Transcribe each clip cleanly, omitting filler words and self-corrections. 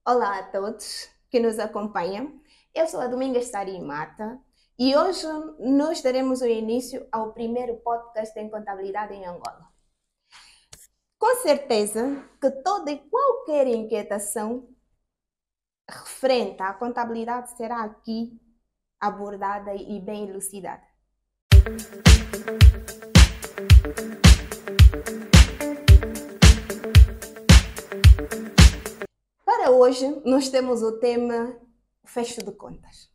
Olá a todos que nos acompanham. Eu sou a Domingas Sari Mata e hoje nós daremos o início ao primeiro podcast em contabilidade em Angola. Com certeza que toda e qualquer inquietação referente à contabilidade será aqui abordada e bem elucidada. Para hoje, nós temos o tema fecho de contas.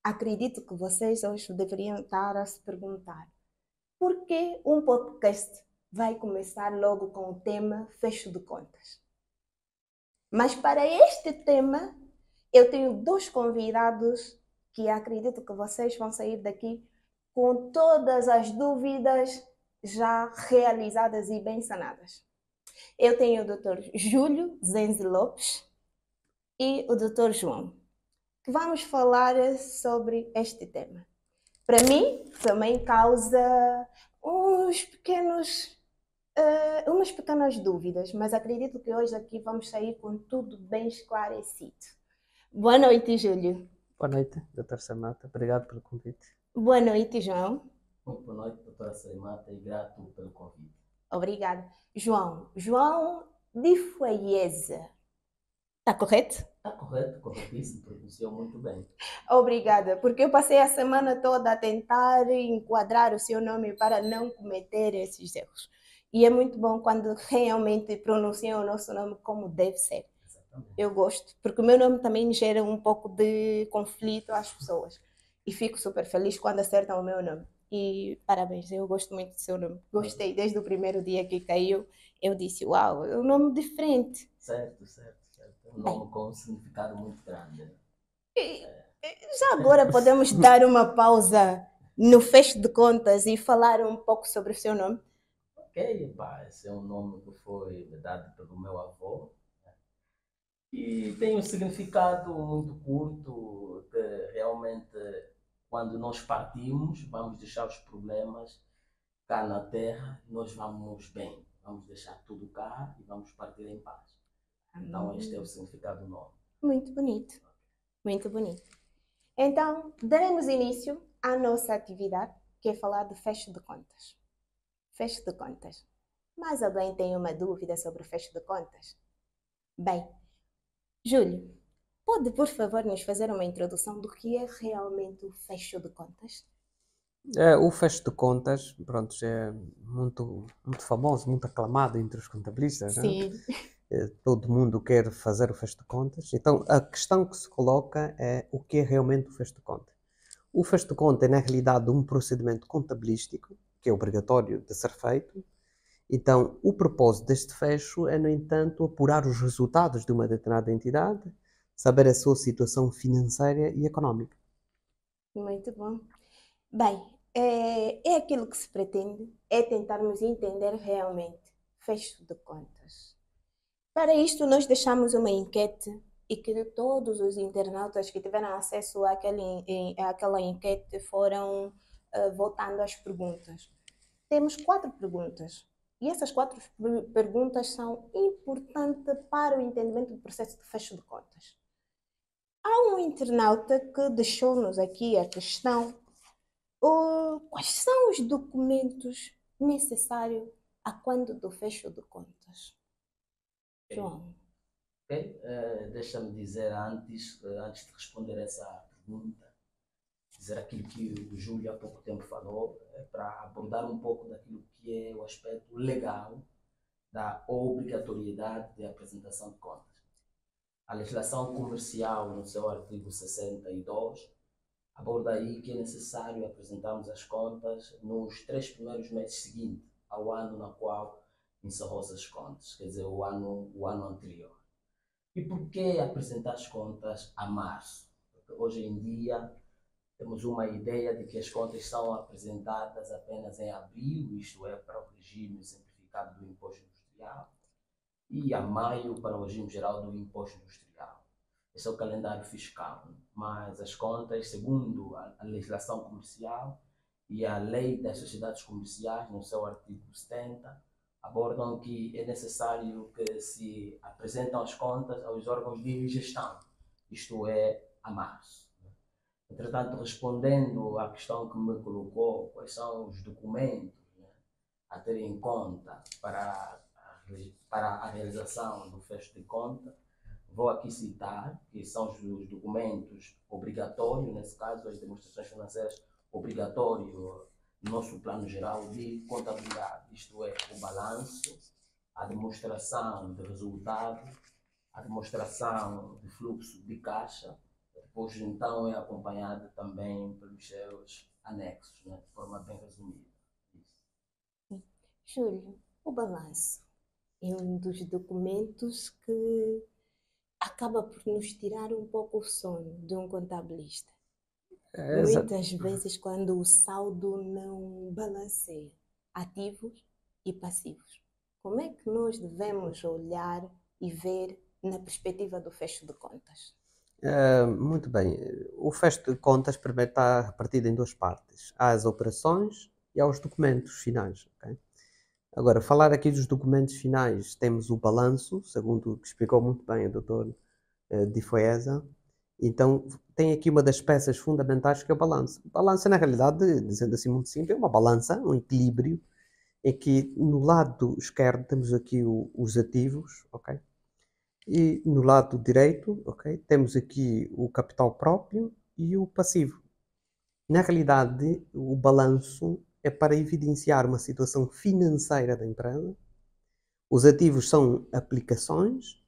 Acredito que vocês hoje deveriam estar a se perguntar por que um podcast vai começar logo com o tema fecho de contas. Mas para este tema, eu tenho dois convidados que acredito que vocês vão sair daqui com todas as dúvidas já realizadas e bem sanadas. Eu tenho o Dr. Júlio Zenzi Lopes e o Dr. João, que vamos falar sobre este tema. Para mim, também causa umas pequenas dúvidas, mas acredito que hoje aqui vamos sair com tudo bem esclarecido. Boa noite, Júlio. Boa noite, doutora Samata. Obrigado pelo convite. Boa noite, João. Muito boa noite, doutora Sarimata, e grato pelo convite. Obrigada. João de Faieza. Está correto? Está correto, corretíssimo, pronunciou muito bem. Obrigada, porque eu passei a semana toda a tentar enquadrar o seu nome para não cometer esses erros. E é muito bom quando realmente pronunciam o nosso nome como deve ser. Exatamente. Eu gosto, porque o meu nome também gera um pouco de conflito às pessoas. E fico super feliz quando acertam o meu nome. E parabéns, eu gosto muito do seu nome. Gostei desde o primeiro dia que caiu. Eu disse, uau, é um nome diferente. Certo. É um nome com um significado muito grande. Já agora podemos dar uma pausa no fecho de contas e falar um pouco sobre o seu nome? Ok, pá, esse é um nome que foi dado pelo meu avô, né? E tem um significado muito curto, que realmente quando nós partimos, vamos deixar os problemas cá na terra, nós vamos bem, vamos deixar tudo cá e vamos partir em paz. Então este é o significado do nome. Muito bonito, muito bonito. Então, daremos início à nossa atividade, que é falar de fecho de contas. Fecho de contas. Mais alguém tem uma dúvida sobre o fecho de contas? Bem, Júlio, pode por favor nos fazer uma introdução do que é realmente o fecho de contas? O fecho de contas, pronto, já é muito famoso, muito aclamado entre os contabilistas, não é? Sim. Todo mundo quer fazer o fecho de contas. Então, a questão que se coloca é o que é realmente o fecho de contas. O fecho de conta é, na realidade, um procedimento contabilístico, que é obrigatório de ser feito. Então, o propósito deste fecho é, no entanto, apurar os resultados de uma determinada entidade, saber a sua situação financeira e económica. Muito bom. Bem, é aquilo que se pretende, é tentarmos entender realmente fecho de contas. Para isto, nós deixamos uma enquete e que todos os internautas que tiveram acesso àquela enquete foram voltando às perguntas. Temos 4 perguntas e essas 4 perguntas são importantes para o entendimento do processo de fecho de contas. Há um internauta que deixou-nos aqui a questão: quais são os documentos necessários a quando do fecho de contas? João. Ok? Deixa-me dizer antes de responder essa pergunta, dizer aquilo que o Júlio há pouco tempo falou, para abordar um pouco daquilo que é o aspecto legal da obrigatoriedade de apresentação de contas. A legislação comercial, no seu artigo 62, aborda aí que é necessário apresentarmos as contas nos 3 primeiros meses seguintes ao ano no qual encerrou-se as contas, quer dizer, o ano anterior. E por que apresentar as contas a março? Porque hoje em dia temos uma ideia de que as contas são apresentadas apenas em abril, isto é, para o regime simplificado do imposto industrial, e a maio para o regime geral do imposto industrial. Esse é o calendário fiscal, mas as contas, segundo a legislação comercial e a lei das sociedades comerciais, no seu artigo 70, abordam que é necessário que se apresentem as contas aos órgãos de gestão, isto é, a março. Entretanto, respondendo à questão que me colocou, quais são os documentos, né, a ter em conta para a realização do fecho de conta, vou aqui citar que são os documentos obrigatórios, nesse caso as demonstrações financeiras obrigatórias no nosso plano geral de contabilidade, isto é, o balanço, a demonstração de resultado, a demonstração de fluxo de caixa, depois então é acompanhado também pelos seus anexos, né, de forma bem resumida. Júlio, o balanço é um dos documentos que acaba por nos tirar um pouco o sono de um contabilista. Muitas vezes, quando o saldo não balanceia ativos e passivos, como é que nós devemos olhar e ver na perspectiva do fecho de contas? Muito bem. O fecho de contas primeiro está repartido em duas partes. Há as operações e há os documentos finais. Okay? Agora, falar aqui dos documentos finais, temos o balanço, segundo o que explicou muito bem o Dr. Di Foesa. Então, tem aqui uma das peças fundamentais que é o balanço. O balanço, na realidade, dizendo assim muito simples, é uma balança, um equilíbrio, em que no lado esquerdo temos aqui os ativos, ok? E no lado direito, ok, temos aqui o capital próprio e o passivo. Na realidade, o balanço é para evidenciar uma situação financeira da empresa. Os ativos são aplicações,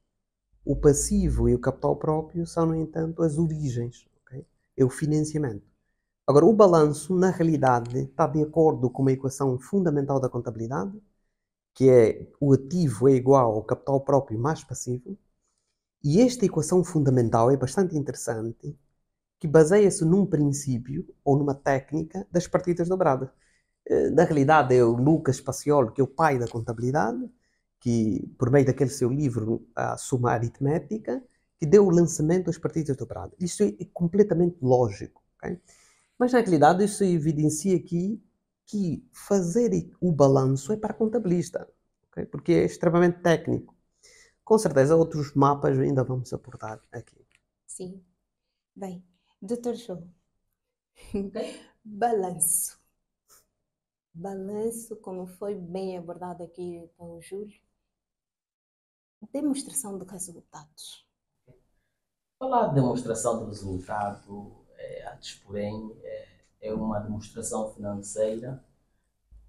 o passivo e o capital próprio são, no entanto, as origens, okay? É o financiamento. Agora, o balanço, na realidade, está de acordo com uma equação fundamental da contabilidade, que é o ativo é igual ao capital próprio mais passivo, e esta equação fundamental é bastante interessante, que baseia-se num princípio ou numa técnica das partidas dobradas. Na realidade, é o Lucas Paciolo, que é o pai da contabilidade, que, por meio daquele seu livro, A Suma Aritmética, que deu o lançamento das partidas dobradas. Isto é completamente lógico. Okay? Mas, na realidade, isso evidencia aqui que fazer o balanço é para contabilista, okay? Porque é extremamente técnico. Com certeza, outros mapas ainda vamos abordar aqui. Sim. Bem, Dr. João, balanço. Balanço, como foi bem abordado aqui pelo Júlio, demonstração de resultados. Falar de demonstração de resultado, antes porém, é uma demonstração financeira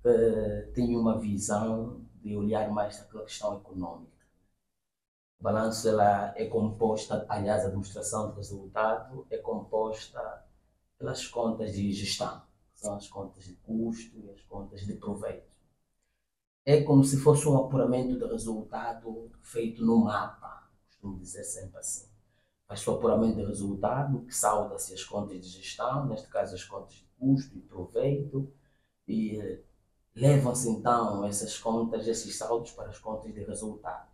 que tem uma visão de olhar mais aquela questão econômica. O balanço ela é composta, aliás, a demonstração de resultado é composta pelas contas de gestão, que são as contas de custo e as contas de proveito. É como se fosse um apuramento de resultado feito no mapa, costumo dizer sempre assim. Faz-se o apuramento de resultado, que salda-se as contas de gestão, neste caso as contas de custo e proveito, e levam-se então essas contas, esses saldos para as contas de resultado.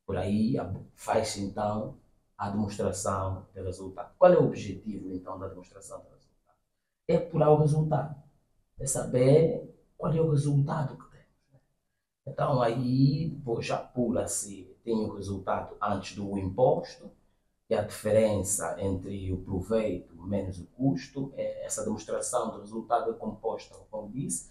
Por aí faz-se então a demonstração de resultado. Qual é o objetivo então da demonstração de resultado? É apurar o resultado, é saber qual é o resultado que temos. Então aí depois apura-se, tem o resultado antes do imposto, que é a diferença entre o proveito menos o custo. Essa demonstração do resultado é composta, como disse,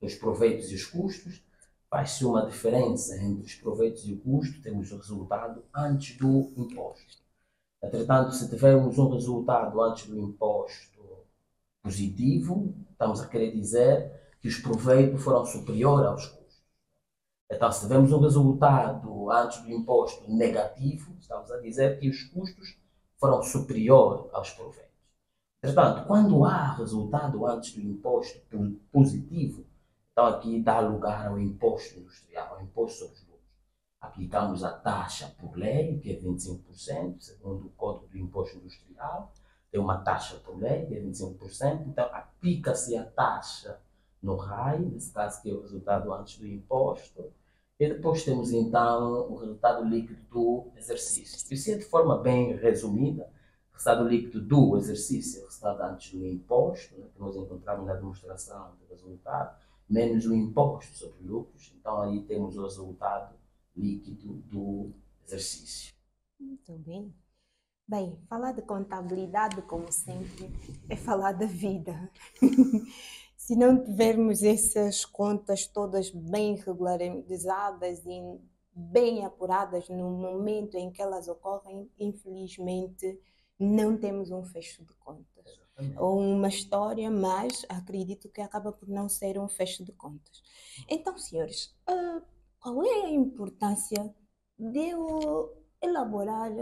dos proveitos e os custos. Faz-se uma diferença entre os proveitos e o custo, temos o resultado antes do imposto. Entretanto, se tivermos um resultado antes do imposto positivo, estamos a querer dizer que os proveitos foram superiores aos custos. Então, se tivermos um resultado antes do imposto negativo, estamos a dizer que os custos foram superiores aos proveitos. Entretanto, quando há resultado antes do imposto positivo, então aqui dá lugar ao imposto industrial, ao imposto sobre os lucros. Aplicamos a taxa por lei, que é 25%, segundo o Código do Imposto Industrial. Tem uma taxa por lei, que é 25%, então aplica-se a taxa no RAI, nesse caso que é o resultado antes do imposto, e depois temos então o resultado líquido do exercício. Isso é de forma bem resumida. O resultado líquido do exercício é o resultado antes do imposto, né, que nós encontramos na demonstração do resultado, menos o imposto sobre lucros. Então aí temos o resultado líquido do exercício. Muito bem. Bem, falar de contabilidade, como sempre, é falar da vida. Se não tivermos essas contas todas bem regularizadas e bem apuradas no momento em que elas ocorrem, infelizmente não temos um fecho de contas. Exatamente. Ou uma história, mas acredito que acaba por não ser um fecho de contas. Então, senhores, qual é a importância de eu elaborar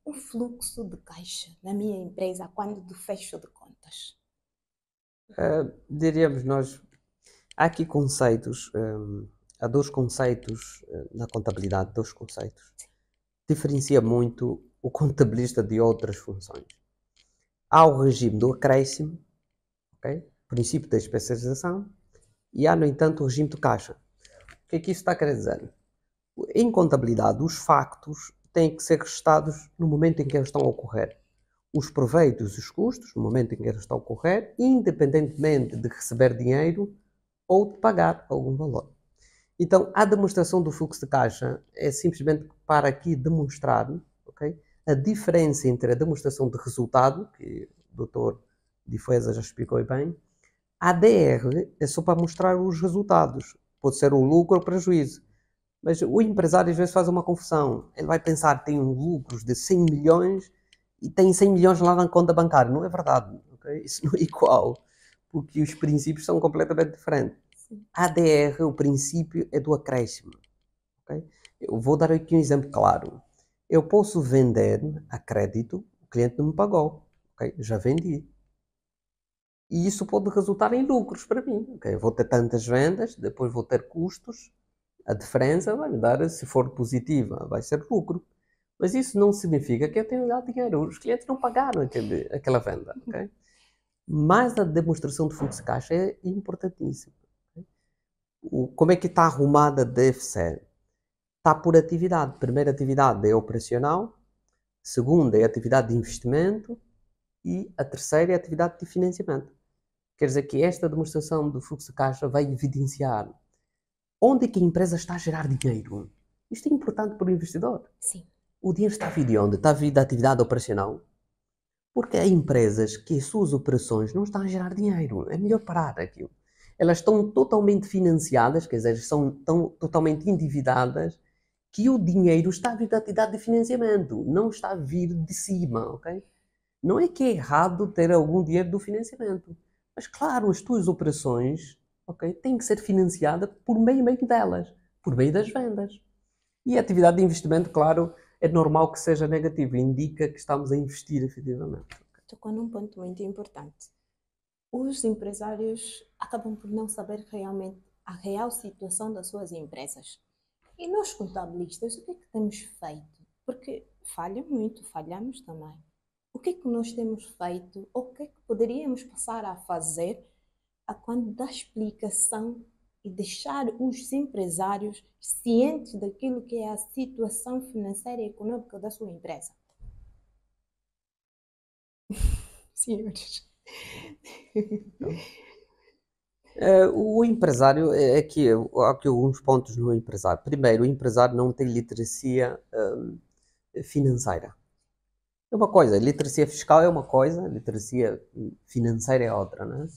um fluxo de caixa na minha empresa quando do fecho de contas? Diríamos nós, há aqui conceitos, há dois conceitos na contabilidade, dois conceitos. Diferencia muito o contabilista de outras funções. Há o regime do acréscimo, okay? Princípio da especialização, e há, no entanto, o regime do caixa. O que é que isso está a querer dizer? Em contabilidade, os factos têm que ser registados no momento em que eles estão a ocorrer. Os proveitos e os custos, no momento em que eles estão a ocorrer, independentemente de receber dinheiro ou de pagar algum valor. Então, a demonstração do fluxo de caixa é simplesmente para aqui demonstrar, okay, a diferença entre a demonstração de resultado, que o Dr. Difesa já explicou bem. A ADR é só para mostrar os resultados. Pode ser o lucro ou o prejuízo. Mas o empresário às vezes faz uma confusão. Ele vai pensar que tem lucros de 100 milhões e tem 100 milhões lá na conta bancária. Não é verdade. Okay? Isso não é igual. Porque os princípios são completamente diferentes. A ADR, o princípio é do acréscimo. Okay? Eu vou dar aqui um exemplo claro. Eu posso vender a crédito, o cliente não me pagou. Okay? Já vendi. E isso pode resultar em lucros para mim. Okay? Vou ter tantas vendas, depois vou ter custos. A diferença vai me dar, se for positiva, vai ser lucro. Mas isso não significa que eu tenho dado dinheiro. Os clientes não pagaram aquela venda. Okay? Mas a demonstração de fluxo de caixa é importantíssima. Okay? Como é que está arrumada deve ser? Está por atividade. Primeira atividade é operacional, segunda é atividade de investimento e a terceira é a atividade de financiamento. Quer dizer que esta demonstração do fluxo de caixa vai evidenciar onde é que a empresa está a gerar dinheiro. Isto é importante para o investidor. Sim. O dinheiro está a vir de onde? Está a vir da atividade operacional. Porque há empresas que as suas operações não estão a gerar dinheiro. É melhor parar aquilo. Elas estão totalmente financiadas, quer dizer, estão totalmente endividadas, que o dinheiro está a vir da atividade de financiamento, não está a vir de cima, ok? Não é que é errado ter algum dinheiro do financiamento. Mas, claro, as tuas operações, okay, têm que ser financiadas por meio delas, por meio das vendas. E a atividade de investimento, claro, é normal que seja negativo, indica que estamos a investir efetivamente. Tocou num ponto muito importante. Os empresários acabam por não saber realmente a real situação das suas empresas. E nós, contabilistas, o que é que temos feito? Porque falha muito, falhamos também. O que é que nós temos feito? Ou o que é que poderíamos passar a fazer a quando da explicação e deixar os empresários cientes daquilo que é a situação financeira e econômica da sua empresa? Senhores. O empresário, há aqui alguns pontos no empresário. Primeiro, o empresário não tem literacia financeira. É uma coisa, literacia fiscal é uma coisa, literacia financeira é outra, não é?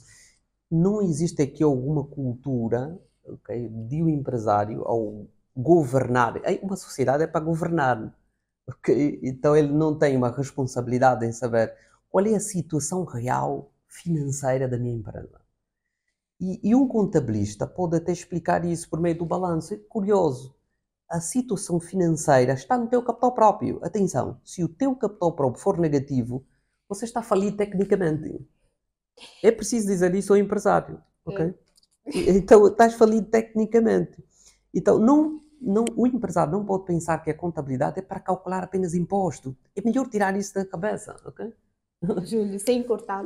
Não existe aqui alguma cultura, okay, de um empresário ao governar. Uma sociedade é para governar, okay? Então ele não tem uma responsabilidade em saber qual é a situação real financeira da minha empresa. E um contabilista pode até explicar isso por meio do balanço. É curioso. A situação financeira está no teu capital próprio. Atenção, se o teu capital próprio for negativo, você está falido tecnicamente. É preciso dizer isso ao empresário, ok? Então, estás falido tecnicamente. Então, o empresário não pode pensar que a contabilidade é para calcular apenas imposto. É melhor tirar isso da cabeça, ok? Júlio, sem cortar.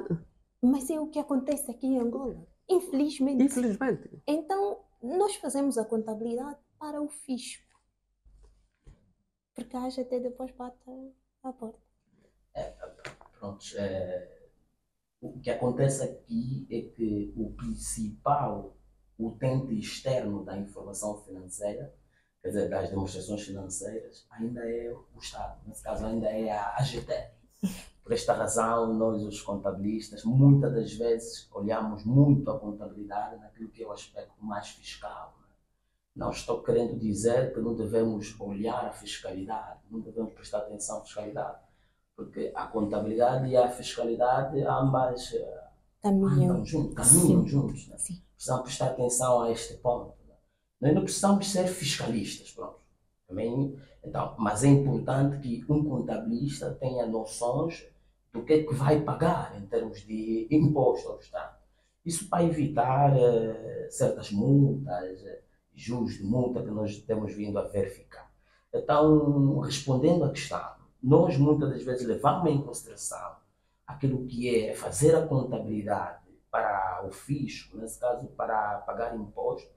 Mas é o que acontece aqui em Angola. Infelizmente. Infelizmente. Então, nós fazemos a contabilidade para o fisco. Porque a AGT depois bate à porta. Pronto, o que acontece aqui é que o principal utente externo da informação financeira, quer dizer, das demonstrações financeiras, ainda é o Estado. Nesse caso, ainda é a AGT. Por esta razão, nós, os contabilistas, muitas das vezes olhamos muito a contabilidade naquilo que é o aspecto mais fiscal. Não estou querendo dizer que não devemos olhar a fiscalidade, não devemos prestar atenção à fiscalidade, porque a contabilidade e a fiscalidade ambas caminham juntos. Né? Precisamos prestar atenção a este ponto. Né? Nós não precisamos ser fiscalistas, pronto. Também, então, mas é importante que um contabilista tenha noções do que é que vai pagar em termos de imposto ao Estado. Isso para evitar certas multas, juros de multa que nós temos vindo a verificar. Então, respondendo à questão, nós muitas das vezes levamos em consideração aquilo que é fazer a contabilidade para o fisco, nesse caso para pagar imposto,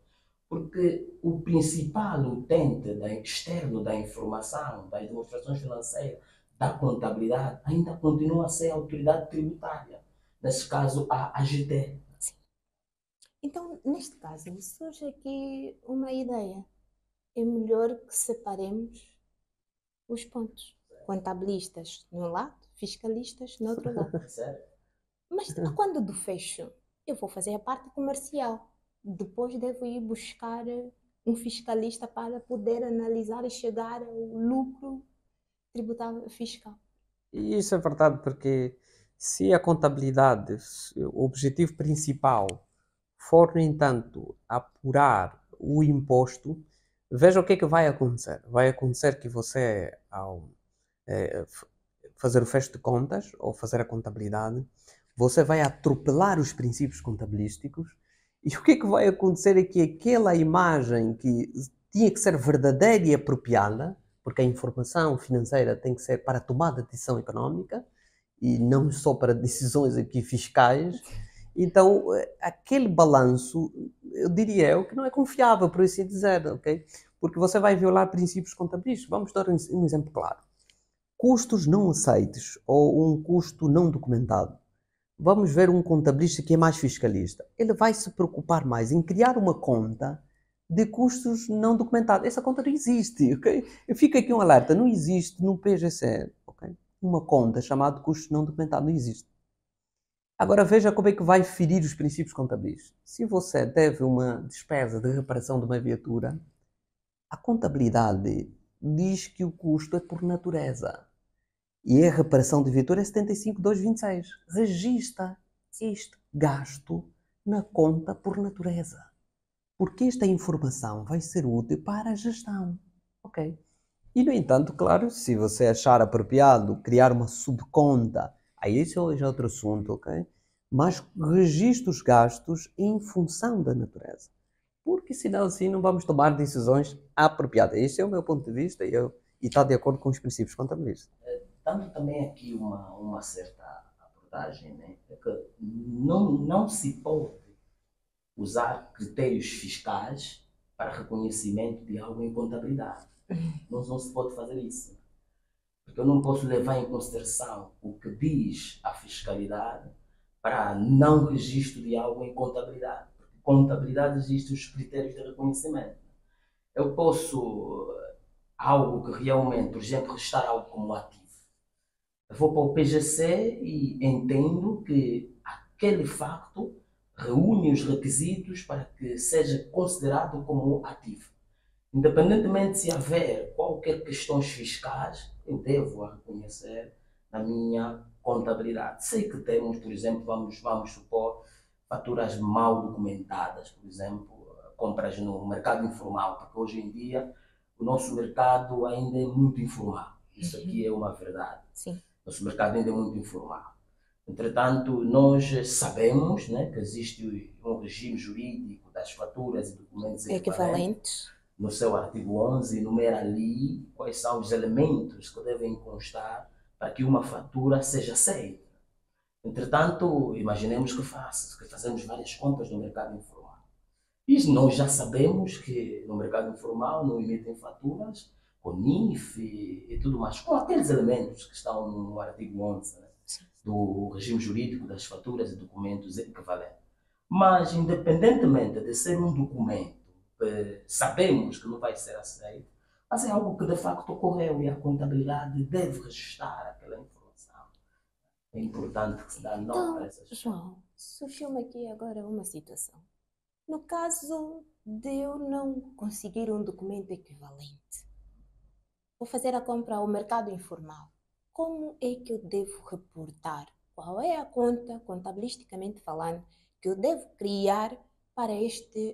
porque o principal utente externo da informação, das demonstrações financeiras, da contabilidade, ainda continua a ser a autoridade tributária, nesse caso a AGT. Então, neste caso, surge aqui uma ideia. É melhor que separemos os pontos. Contabilistas num lado, fiscalistas no outro lado. Sério? Mas quando do fecho, eu vou fazer a parte comercial. Depois devo ir buscar um fiscalista para poder analisar e chegar ao lucro tributável fiscal. E isso é verdade, porque se a contabilidade, o objetivo principal for, no entanto, apurar o imposto, veja o que é que vai acontecer. Vai acontecer que você, ao fazer o fecho de contas ou fazer a contabilidade, você vai atropelar os princípios contabilísticos e o que é que vai acontecer é que aquela imagem que tinha que ser verdadeira e apropriada, porque a informação financeira tem que ser para a tomada de decisão económica e não só para decisões aqui fiscais. Então, aquele balanço, eu diria eu, que não é confiável, por assim dizer, ok? Porque você vai violar princípios contabilísticos. Vamos dar um exemplo claro. Custos não aceitos ou um custo não documentado. Vamos ver um contabilista que é mais fiscalista. Ele vai se preocupar mais em criar uma conta de custos não documentados. Essa conta não existe, ok? Fica aqui um alerta, não existe no PGC, ok? Uma conta chamada custos não documentados, não existe. Agora veja como é que vai ferir os princípios contabilísticos. Se você deve uma despesa de reparação de uma viatura, a contabilidade diz que o custo é por natureza. E a reparação de viatura é 75.226. Registra este gasto na conta por natureza. Porque esta informação vai ser útil para a gestão. Ok? E, no entanto, claro, se você achar apropriado criar uma subconta, aí isso já é outro assunto, ok? Mas registre os gastos em função da natureza. Porque senão assim não vamos tomar decisões apropriadas. Este é o meu ponto de vista e está de acordo com os princípios contabilísticos. Dando também aqui uma certa abordagem, né? É que não se pode usar critérios fiscais para reconhecimento de algo em contabilidade. Não se pode fazer isso. Porque eu não posso levar em consideração o que diz a fiscalidade para não registro de algo em contabilidade. Porque em contabilidade existem os critérios de reconhecimento. Eu posso algo que realmente, por exemplo, restar algo como ativo. Eu vou para o PGC e entendo que aquele facto reúne os requisitos para que seja considerado como ativo. Independentemente se haver qualquer questões fiscais, eu devo a reconhecer na minha contabilidade. Sei que temos, por exemplo, vamos supor, faturas mal documentadas, por exemplo, compras no mercado informal, porque hoje em dia o nosso mercado ainda é muito informal. Isso aqui é uma verdade. Sim. Nosso mercado ainda é muito informal. Entretanto, nós sabemos, né, que existe um regime jurídico das faturas e documentos equivalentes. No seu artigo 11, enumera ali quais são os elementos que devem constar para que uma fatura seja aceita. Entretanto, imaginemos que fazemos várias compras no mercado informal. E nós já sabemos que no mercado informal não emitem faturas com NIF e tudo mais, com aqueles elementos que estão no artigo 11, né, do regime jurídico das faturas e documentos equivalentes. Mas, independentemente de ser um documento, sabemos que não vai ser aceito, mas é algo que de facto ocorreu e a contabilidade deve registrar aquela informação. É importante que se dê nota a Então, essas coisas. João, surgiu-me aqui agora uma situação. No caso de eu não conseguir um documento equivalente, vou fazer a compra ao mercado informal. Como é que eu devo reportar? Qual é a conta, contabilisticamente falando, que eu devo criar para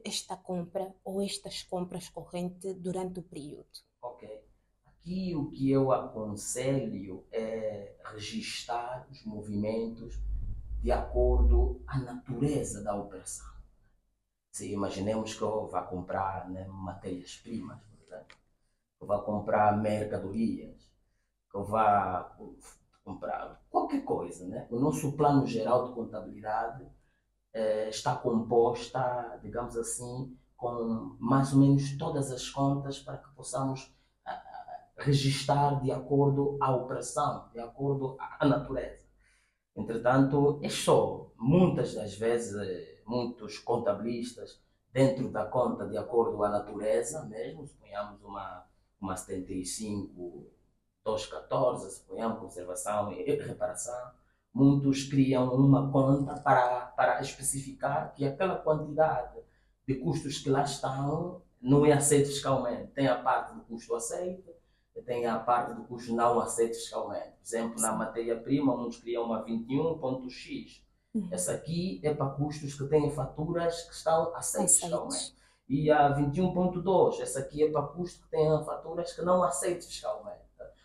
esta compra ou estas compras correntes durante o período? Ok. Aqui o que eu aconselho é registar os movimentos de acordo à natureza da operação. Se imaginemos que eu vá comprar, né, matérias-primas, por exemplo, que eu vá comprar mercadorias, que eu vá comprar qualquer coisa, né? O nosso plano geral de contabilidade está composta, digamos assim, com mais ou menos todas as contas para que possamos registar de acordo à operação, de acordo à natureza. Entretanto, é só, muitas das vezes, muitos contabilistas, dentro da conta, de acordo à natureza mesmo, suponhamos uma 75, 214, suponhamos, conservação e reparação, muitos criam uma conta para especificar que aquela quantidade de custos que lá estão não é aceito fiscalmente. Tem a parte do custo aceito, tem a parte do custo não aceito fiscalmente. Por exemplo, na Sim. matéria-prima, muitos criam uma 21.x. Essa aqui é para custos que têm faturas que estão aceitos fiscalmente. Aceitos. E a 21.2, essa aqui é para custos que têm faturas que não aceitos fiscalmente.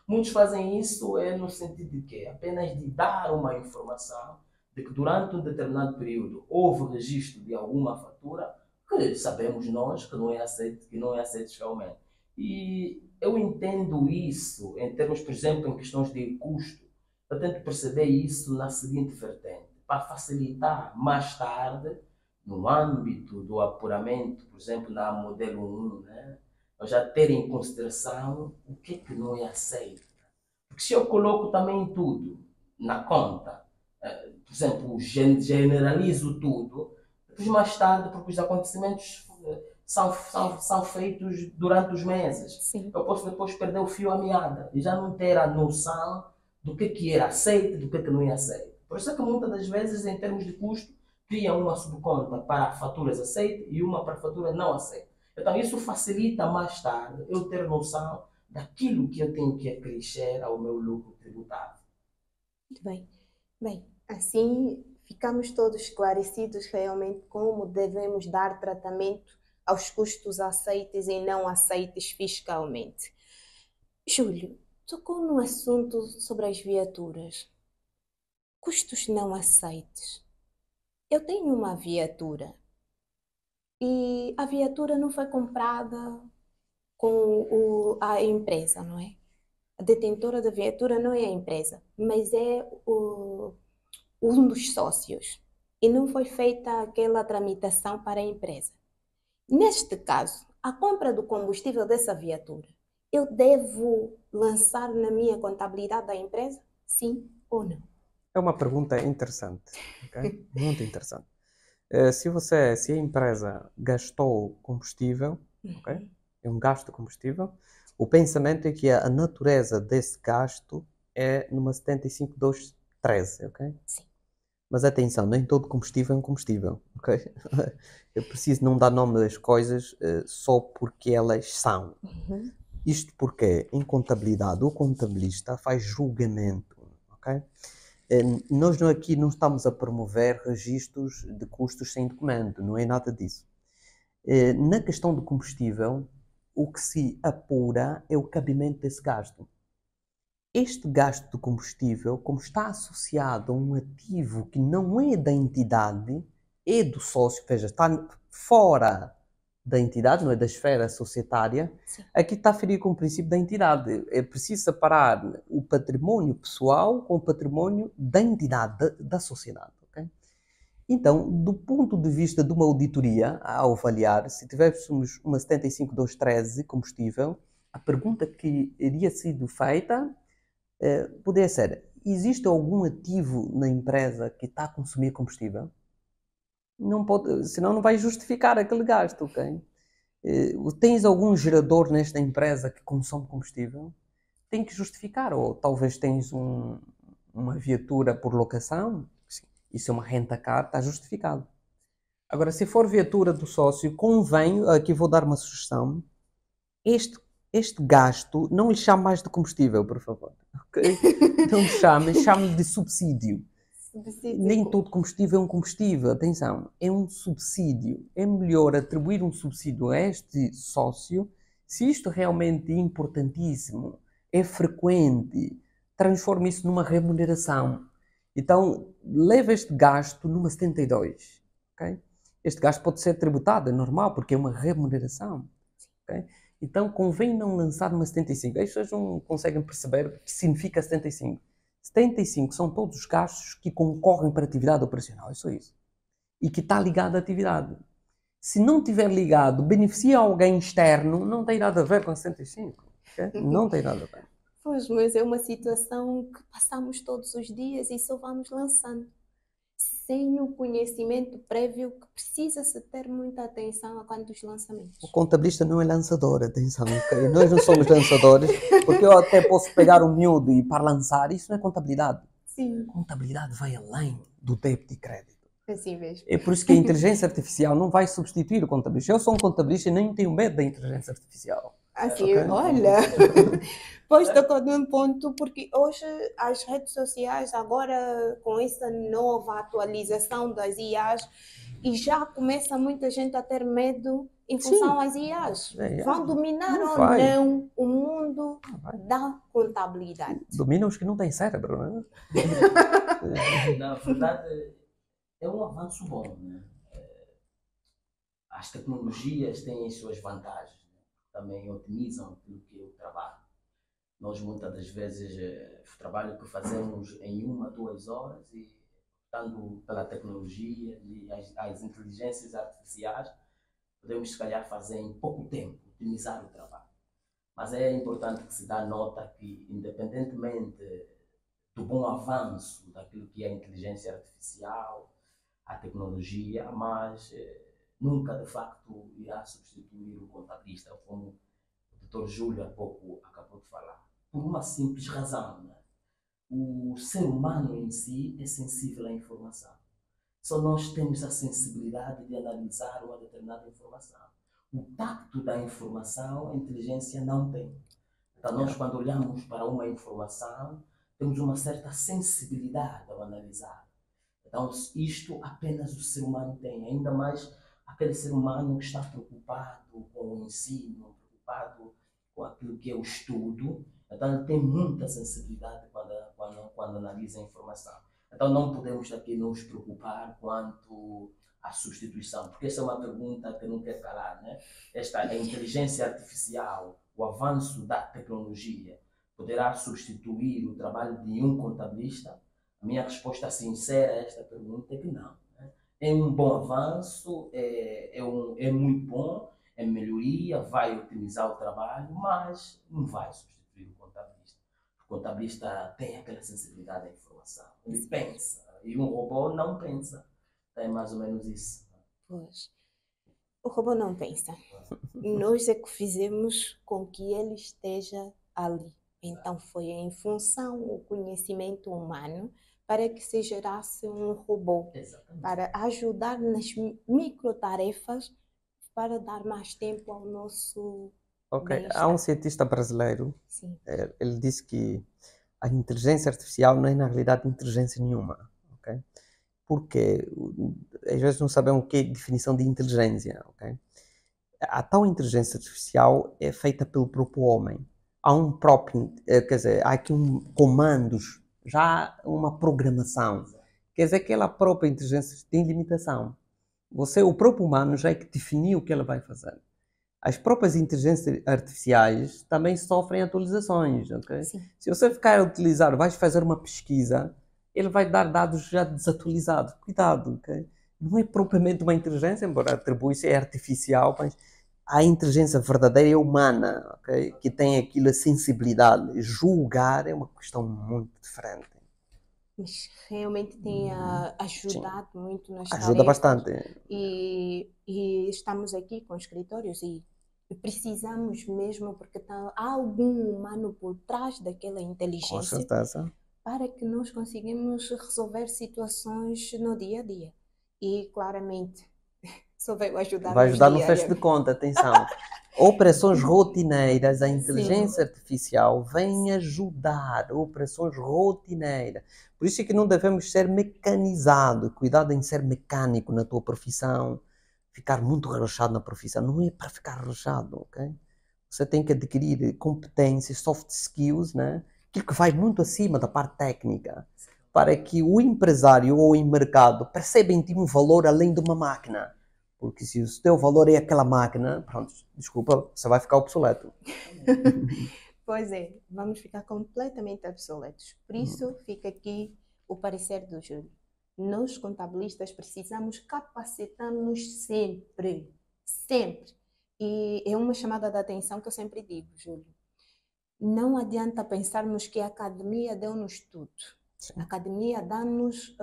Muitos fazem isso no sentido de quê? Apenas de dar uma informação de que durante um determinado período houve registro de alguma fatura que sabemos nós que não é aceito fiscalmente. E eu entendo isso em termos, por exemplo, em questões de custo. Eu tento perceber isso na seguinte vertente, para facilitar mais tarde, no âmbito do apuramento, por exemplo, na modelo 1, né? Eu já ter em consideração o que não é aceito. Porque se eu coloco também tudo na conta, por exemplo, generalizo tudo, depois mais tarde, porque os acontecimentos são feitos durante os meses, Sim. eu posso depois perder o fio à meada e já não ter a noção do que era aceito e do que não é aceito. Por isso é que muitas das vezes, em termos de custo, criam uma subconta para faturas aceitas e uma para fatura não aceita. Então isso facilita mais tarde eu ter noção daquilo que eu tenho que acrescer ao meu lucro tributável. Muito bem. Bem, assim ficamos todos esclarecidos realmente como devemos dar tratamento aos custos aceites e não aceites fiscalmente. Júlio, tocou no assunto sobre as viaturas. Custos não aceites. Eu tenho uma viatura e a viatura não foi comprada com a empresa, não é? A detentora da viatura não é a empresa, mas é um dos sócios. E não foi feita aquela tramitação para a empresa. Neste caso, a compra do combustível dessa viatura, eu devo lançar na minha contabilidade da empresa? Sim ou não? É uma pergunta interessante, ok? Muito interessante. Se a empresa gastou combustível, ok? É um gasto de combustível, o pensamento é que a natureza desse gasto é numa 75213, ok? Sim. Mas atenção, nem todo combustível é um combustível, ok? Eu preciso não dar nome das coisas só porque elas são. Isto porque em contabilidade o contabilista faz julgamento, ok? Nós aqui não estamos a promover registros de custos sem documento, não é nada disso. Na questão do combustível, o que se apura é o cabimento desse gasto. Este gasto de combustível, como está associado a um ativo que não é da entidade, é do sócio, veja, está fora da entidade, não é da esfera societária, Sim. aqui está a ferir com o princípio da entidade. É preciso separar o património pessoal com o património da entidade, da sociedade. Okay? Então, do ponto de vista de uma auditoria, ao avaliar, se tivéssemos uma 75213 combustível, a pergunta que iria sido feita poderia ser: existe algum ativo na empresa que está a consumir combustível? Não pode, senão não vai justificar aquele gasto, ok? Tens algum gerador nesta empresa que consome combustível? Tem que justificar, ou talvez tens uma viatura por locação, isso é uma renta-car, está justificado. Agora, se for viatura do sócio, convém, aqui vou dar uma sugestão, este gasto, não lhe chame mais de combustível, por favor. Okay? Não lhe chame-lhe de subsídio. Nem todo combustível é um combustível, atenção, é um subsídio. É melhor atribuir um subsídio a este sócio se isto realmente é importantíssimo, é frequente, transforme isso numa remuneração. Então, leva este gasto numa 72. Okay? Este gasto pode ser tributado, é normal, porque é uma remuneração. Okay? Então, convém não lançar uma 75. As pessoas não conseguem perceber o que significa 75. 75 são todos os gastos que concorrem para a atividade operacional, é só isso. E que está ligado à atividade. Se não estiver ligado, beneficia alguém externo, não tem nada a ver com 75. Okay? Não tem nada a ver. Pois, mas é uma situação que passamos todos os dias e só vamos lançando. Sem o conhecimento prévio que precisa-se ter muita atenção a quando dos lançamentos. O contabilista não é lançador, atenção, okay? Nós não somos lançadores, porque eu até posso pegar um miúdo e para lançar, isso não é contabilidade. Sim. Contabilidade vai além do débito e crédito. Assim mesmo. É por isso que a inteligência artificial não vai substituir o contabilista. Eu sou um contabilista e nem tenho medo da inteligência artificial. Assim, Okay? olha, pois tocou num ponto, porque hoje as redes sociais, agora com essa nova atualização das IAs, e já começa muita gente a ter medo em função às IAs. Vão dominar ou não o mundo da contabilidade. Dominam os que não têm cérebro, não é? Na verdade, é um avanço bom, né? As tecnologias têm as suas vantagens. Também otimizam aquilo que é o trabalho. Nós muitas das vezes o trabalho que fazemos em 1 a 2 horas e optando pela tecnologia e as inteligências artificiais, podemos se calhar fazer em pouco tempo, otimizar o trabalho. Mas é importante que se dá nota que, independentemente do bom avanço daquilo que é a inteligência artificial, a tecnologia, mas nunca de facto irá substituir o contabilista, como o Dr. Júlio há pouco acabou de falar, por uma simples razão, né? O ser humano em si é sensível à informação. Só nós temos a sensibilidade de analisar uma determinada informação. O tacto da informação, a inteligência não tem. Então nós, quando olhamos para uma informação, temos uma certa sensibilidade ao analisar. Então isto apenas o ser humano tem, ainda mais aquele ser humano que está preocupado com o ensino, preocupado com aquilo que é o estudo. Então ele tem muita sensibilidade quando analisa a informação. Então não podemos aqui nos preocupar quanto à substituição, porque essa é uma pergunta que não quer calar, né? A inteligência artificial, o avanço da tecnologia, poderá substituir o trabalho de um contabilista? A minha resposta sincera a esta pergunta é que não. É um bom avanço, é muito bom, é melhoria, vai otimizar o trabalho, mas não vai substituir o contabilista. O contabilista tem aquela sensibilidade à informação, ele pensa, e um robô não pensa. É mais ou menos isso. Pois, o robô não pensa. Nós é que fizemos com que ele esteja ali. Então foi em função do conhecimento humano para que se gerasse um robô. Exatamente. Para ajudar nas microtarefas, para dar mais tempo ao nosso bem-estar. Há um cientista brasileiro, Sim. Ele disse que a inteligência artificial não é na realidade inteligência nenhuma, ok? Porque às vezes não sabemos o que é a definição de inteligência, ok? A tal inteligência artificial é feita pelo próprio homem. Há um próprio, quer dizer, há aqui comandos, já uma programação. Quer dizer que aquela própria inteligência tem limitação. O próprio humano já é que definiu o que ela vai fazer. As próprias inteligências artificiais também sofrem atualizações, ok? Sim. Se você ficar a utilizar, vais fazer uma pesquisa, ele vai dar dados já desatualizados. Cuidado, ok? Não é propriamente uma inteligência, embora atribui-se, é artificial, mas a inteligência verdadeira é humana, ok? Que tem aquela sensibilidade. Julgar é uma questão muito diferente. mas realmente tem Sim, ajudado muito nas ajuda tarefas bastante. e estamos aqui com escritórios e precisamos mesmo, porque há algum humano por trás daquela Com inteligência certeza. para que nós conseguimos resolver situações no dia a dia. E claramente, só veio Vai ajudar-nos ajudar no fecho de diariamente. conta, atenção. Operações rotineiras, a Sim, inteligência artificial vem ajudar operações rotineiras. Por isso é que não devemos ser mecanizados. Cuidado em ser mecânico na tua profissão. Ficar muito relaxado na profissão. Não é para ficar relaxado, ok? Você tem que adquirir competências, soft skills, né? Aquilo que vai muito acima da parte técnica, para que o empresário ou o mercado perceba em ti um valor além de uma máquina. Porque se o teu valor é aquela máquina, pronto, desculpa, você vai ficar obsoleto. pois é, vamos ficar completamente obsoletos. Por isso, fica aqui o parecer do Júlio. Nós, contabilistas, precisamos capacitar-nos sempre, sempre. E é uma chamada de atenção que eu sempre digo, Júlio. Não adianta pensarmos que a academia deu-nos tudo. A Sim. academia dá-nos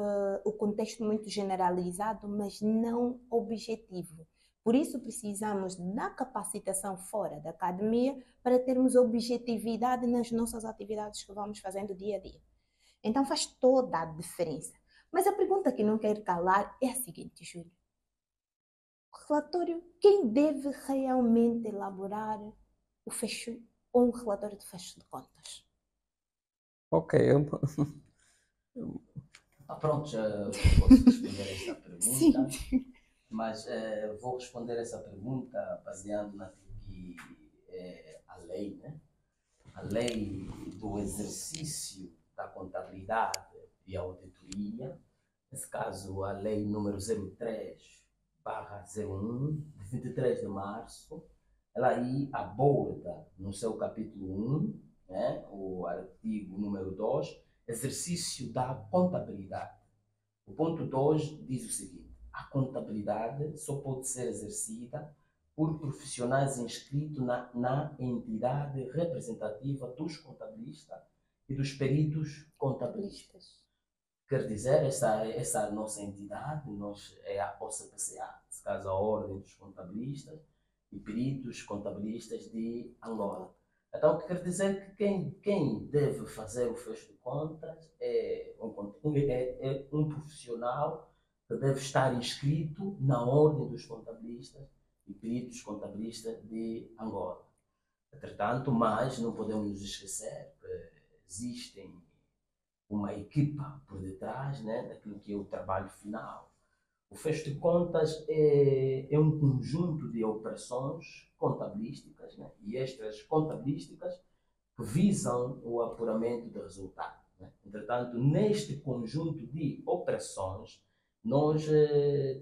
o contexto muito generalizado, mas não objetivo. Por isso precisamos da capacitação fora da academia para termos objetividade nas nossas atividades que vamos fazendo dia a dia. Então faz toda a diferença. Mas a pergunta que não quero calar é a seguinte, Júlio. Relatório, quem deve realmente elaborar o fecho ou um relatório de fecho de contas? Ok, Pronto, já posso responder esta Sim. pergunta, mas vou responder essa pergunta baseando naquilo que é a lei, né? A lei do exercício da contabilidade e auditoria, nesse caso a lei número 03/01, de 23 de março, ela aí aborda no seu capítulo 1, né, o artigo número 2, exercício da contabilidade. O ponto 2 diz o seguinte: a contabilidade só pode ser exercida por profissionais inscritos na entidade representativa dos contabilistas e dos peritos contabilistas. Quer dizer, essa nossa entidade é a OCPCA, nesse caso a Ordem dos Contabilistas e Peritos Contabilistas de Angola. Então, o que quer dizer que quem deve fazer o fecho de contas é um profissional que deve estar inscrito na Ordem dos Contabilistas e Peritos Contabilistas de Angola. Entretanto, mas não podemos nos esquecer que existem uma equipa por detrás, né, daquilo que é o trabalho final. O fecho de contas é um conjunto de operações contabilísticas, né, e extras contabilísticas que visam o apuramento de resultado, né. Entretanto, neste conjunto de operações, nós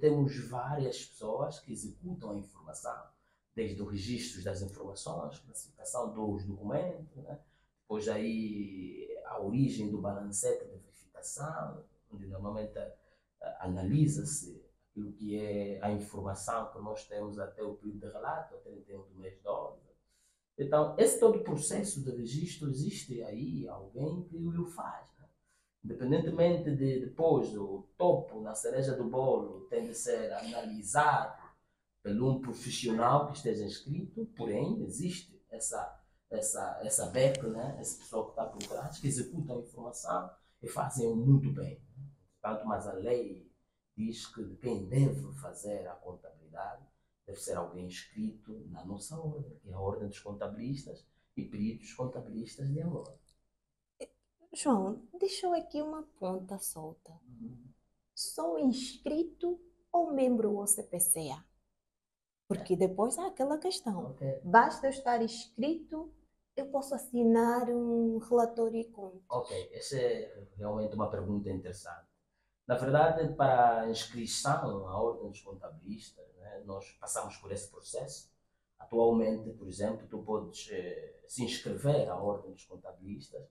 temos várias pessoas que executam a informação, desde o registro das informações, classificação dos documentos, né, depois aí a origem do balancete de verificação, onde normalmente analisa-se aquilo que é a informação que nós temos até o período de relato, até o tempo do mês de ordem. Então, esse todo o processo de registro existe aí alguém que o faz. Né? Independentemente de depois o topo, na cereja do bolo, tem de ser analisado por um profissional que esteja inscrito, porém, existe essa BEP, né? Esse pessoal que está por trás, que executa a informação e fazem muito bem. Tanto mas a lei diz que quem deve fazer a contabilidade deve ser alguém inscrito na nossa ordem, que é a Ordem dos Contabilistas e Peritos Contabilistas de Angola. João, deixou aqui uma ponta solta. Sou inscrito ou membro OCPCA? Porque depois há aquela questão. Ok. Basta eu estar inscrito, eu posso assinar um relatório e contas. Ok, essa é realmente uma pergunta interessante. Na verdade, para a inscrição à Ordem dos Contabilistas, né, nós passamos por esse processo. Atualmente, por exemplo, tu podes se inscrever à Ordem dos Contabilistas,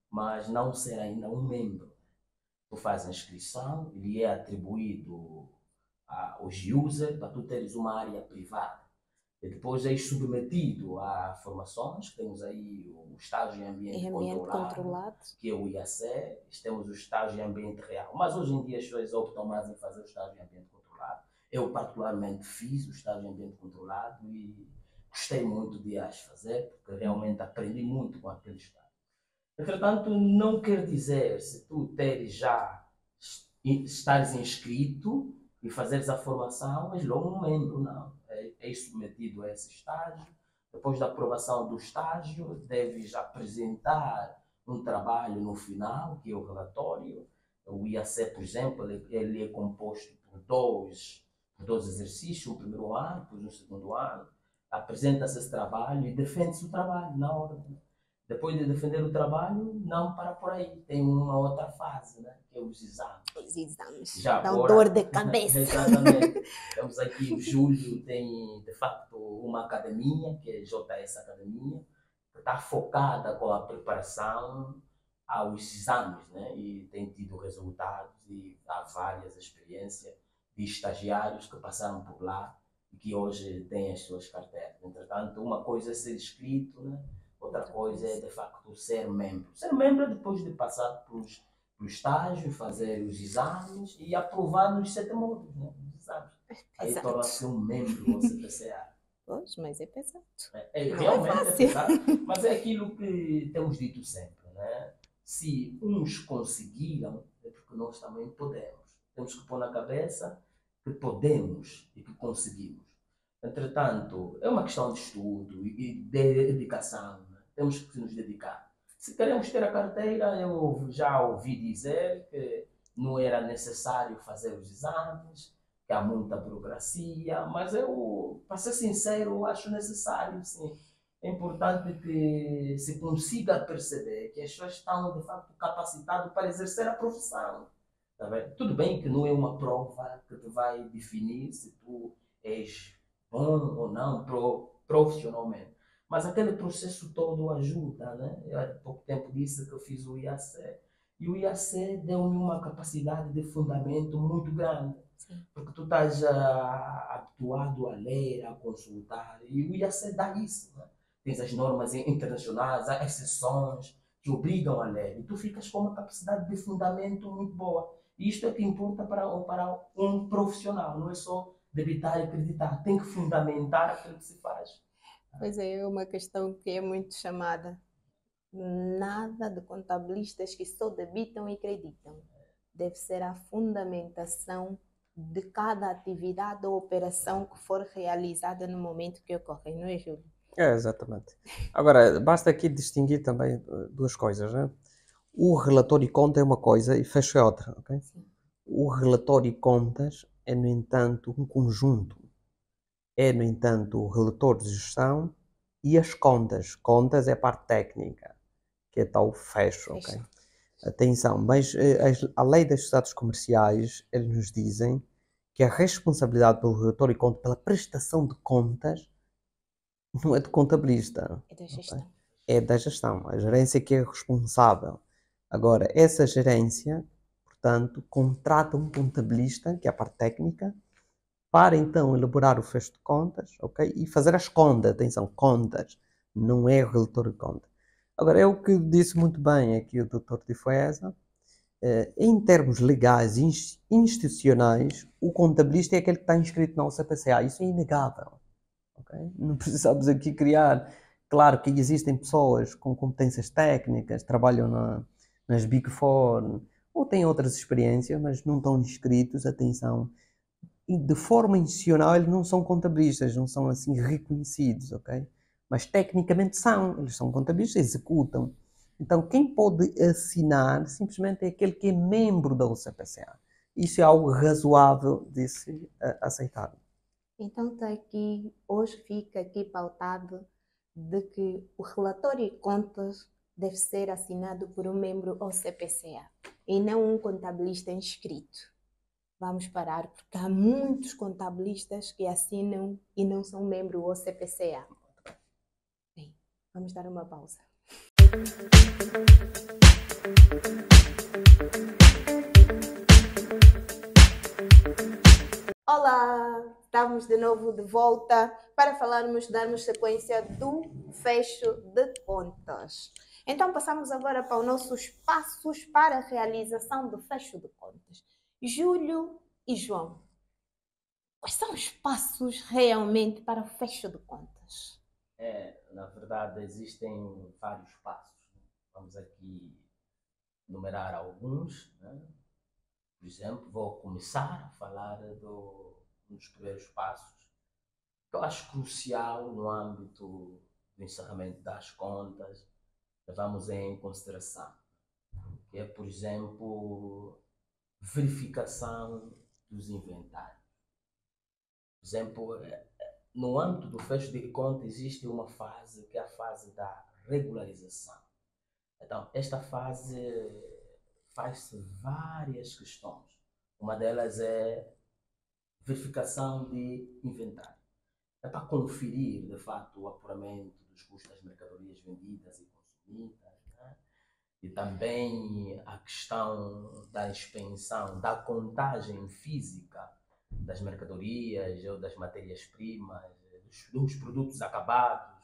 mas não ser ainda um membro. Tu fazes a inscrição, lhe é atribuído aos users para tu teres uma área privada. E depois é submetido a formações, temos aí o estágio em ambiente, controlado, que é o IAC, temos o estágio em ambiente real. Mas hoje em dia as pessoas optam mais em fazer o estágio em ambiente controlado. Eu particularmente fiz o estágio em ambiente controlado e gostei muito de as fazer, porque realmente aprendi muito com aquele estágio. Entretanto, não quer dizer, se tu estares inscrito e fazeres a formação, és logo um membro, não. És submetido a esse estágio. Depois da aprovação do estágio, deves apresentar um trabalho no final, que é o relatório. O IAC, por exemplo, ele é composto por dois exercícios, o primeiro ano, depois no segundo ano. Apresenta-se esse trabalho e defende-se o trabalho na ordem. Depois de defender o trabalho, não para por aí. Tem uma outra fase, né? Que é os exames. Os exames. Já dão agora, dor de cabeça. Exatamente. Temos aqui o Júlio, tem de facto uma academia, que é a JS Academia, que está focada com a preparação aos exames, né? E tem tido resultados e há várias experiências de estagiários que passaram por lá e que hoje têm as suas carteiras. Entretanto, uma coisa é ser inscrito, né? Outra coisa é, de facto, ser membro. Ser membro é depois de passar pelo estágio, fazer os exames e aprovar nos 7 módulos, né? Os exames. Aí torna-se um membro do CPCA. Pois, mas é pesado. Realmente é pesado. Mas é aquilo que temos dito sempre, né? Se uns conseguiram, é porque nós também podemos. Temos que pôr na cabeça que podemos e que conseguimos. Entretanto, é uma questão de estudo e de dedicação. Né? Temos que nos dedicar. Se queremos ter a carteira, eu já ouvi dizer que não era necessário fazer os exames, que há muita burocracia, mas eu, para ser sincero, acho necessário, sim. É importante que se consiga perceber que as pessoas estão, de facto, capacitadas para exercer a profissão. Tá bem? Tudo bem que não é uma prova que te vai definir se tu és bom ou não profissionalmente. Mas aquele processo todo ajuda, né? Eu há pouco tempo disse que eu fiz o IAC. E o IAC deu-me uma capacidade de fundamento muito grande. Sim. Porque tu estás habituado a ler, a consultar. E o IAC dá isso, né? Tens as normas internacionais, as exceções que obrigam a ler. E tu ficas com uma capacidade de fundamento muito boa. E isto é que importa para um profissional. Não é só debitar e acreditar. Tem que fundamentar aquilo que se faz. Pois é uma questão que é muito chamada. Nada de contabilistas que só debitam e acreditam. Deve ser a fundamentação de cada atividade ou operação que for realizada no momento que ocorre, não é, Júlio? É, exatamente. Agora, basta aqui distinguir também duas coisas, né? O relatório e conta é uma coisa e fecho é outra, ok? Sim. O relatório e contas é, no entanto, um conjunto. É, no entanto, o relator de gestão e as contas. Contas é a parte técnica, que é tal fecho, ok? Atenção, mas a lei das sociedades comerciais, eles nos dizem que a responsabilidade pelo relatório e conta, pela prestação de contas, não é do contabilista. É da gestão. Okay? É da gestão. A gerência que é responsável. Agora, essa gerência, portanto, contrata um contabilista, que é a parte técnica, para então elaborar o fecho de contas, ok? E fazer as contas. Atenção, contas. Não é o relatório de contas. Agora, é o que disse muito bem aqui o Dr. Difuesa. Em termos legais e institucionais, o contabilista é aquele que está inscrito na CPCA. Isso é inegável. Okay? Não precisamos aqui criar... Claro que existem pessoas com competências técnicas, trabalham nas Big Four, ou têm outras experiências, mas não estão inscritos, atenção. E de forma institucional, eles não são contabilistas, não são assim reconhecidos, ok? Mas tecnicamente eles são contabilistas, executam. Então, quem pode assinar simplesmente é aquele que é membro da UCPCA. Isso é algo razoável de se aceitar. Então, está aqui, hoje fica aqui pautado de que o relatório de contas deve ser assinado por um membro OCPCA e não um contabilista inscrito. Vamos parar, porque há muitos contabilistas que assinam e não são membro OCPCA. Bem, vamos dar uma pausa. Olá! estamos de novo de volta para darmos sequência do fecho de contas. Então, passamos agora para os nossos passos para a realização do fecho de contas. Júlio e João, quais são os passos realmente para o fecho de contas? Na verdade, existem vários passos. Vamos aqui numerar alguns, né? Por exemplo, vou começar a falar dos primeiros passos, que eu acho crucial no âmbito do encerramento das contas, levamos em consideração, que é, por exemplo, verificação dos inventários. Por exemplo, no âmbito do fecho de conta existe uma fase que é a fase da regularização. Então, esta fase faz-se várias questões. Uma delas é verificação de inventário. É para conferir, de fato, o apuramento dos custos das mercadorias vendidas e consumidas, né? E também a questão da inspeção, da contagem física das mercadorias ou das matérias-primas, dos produtos acabados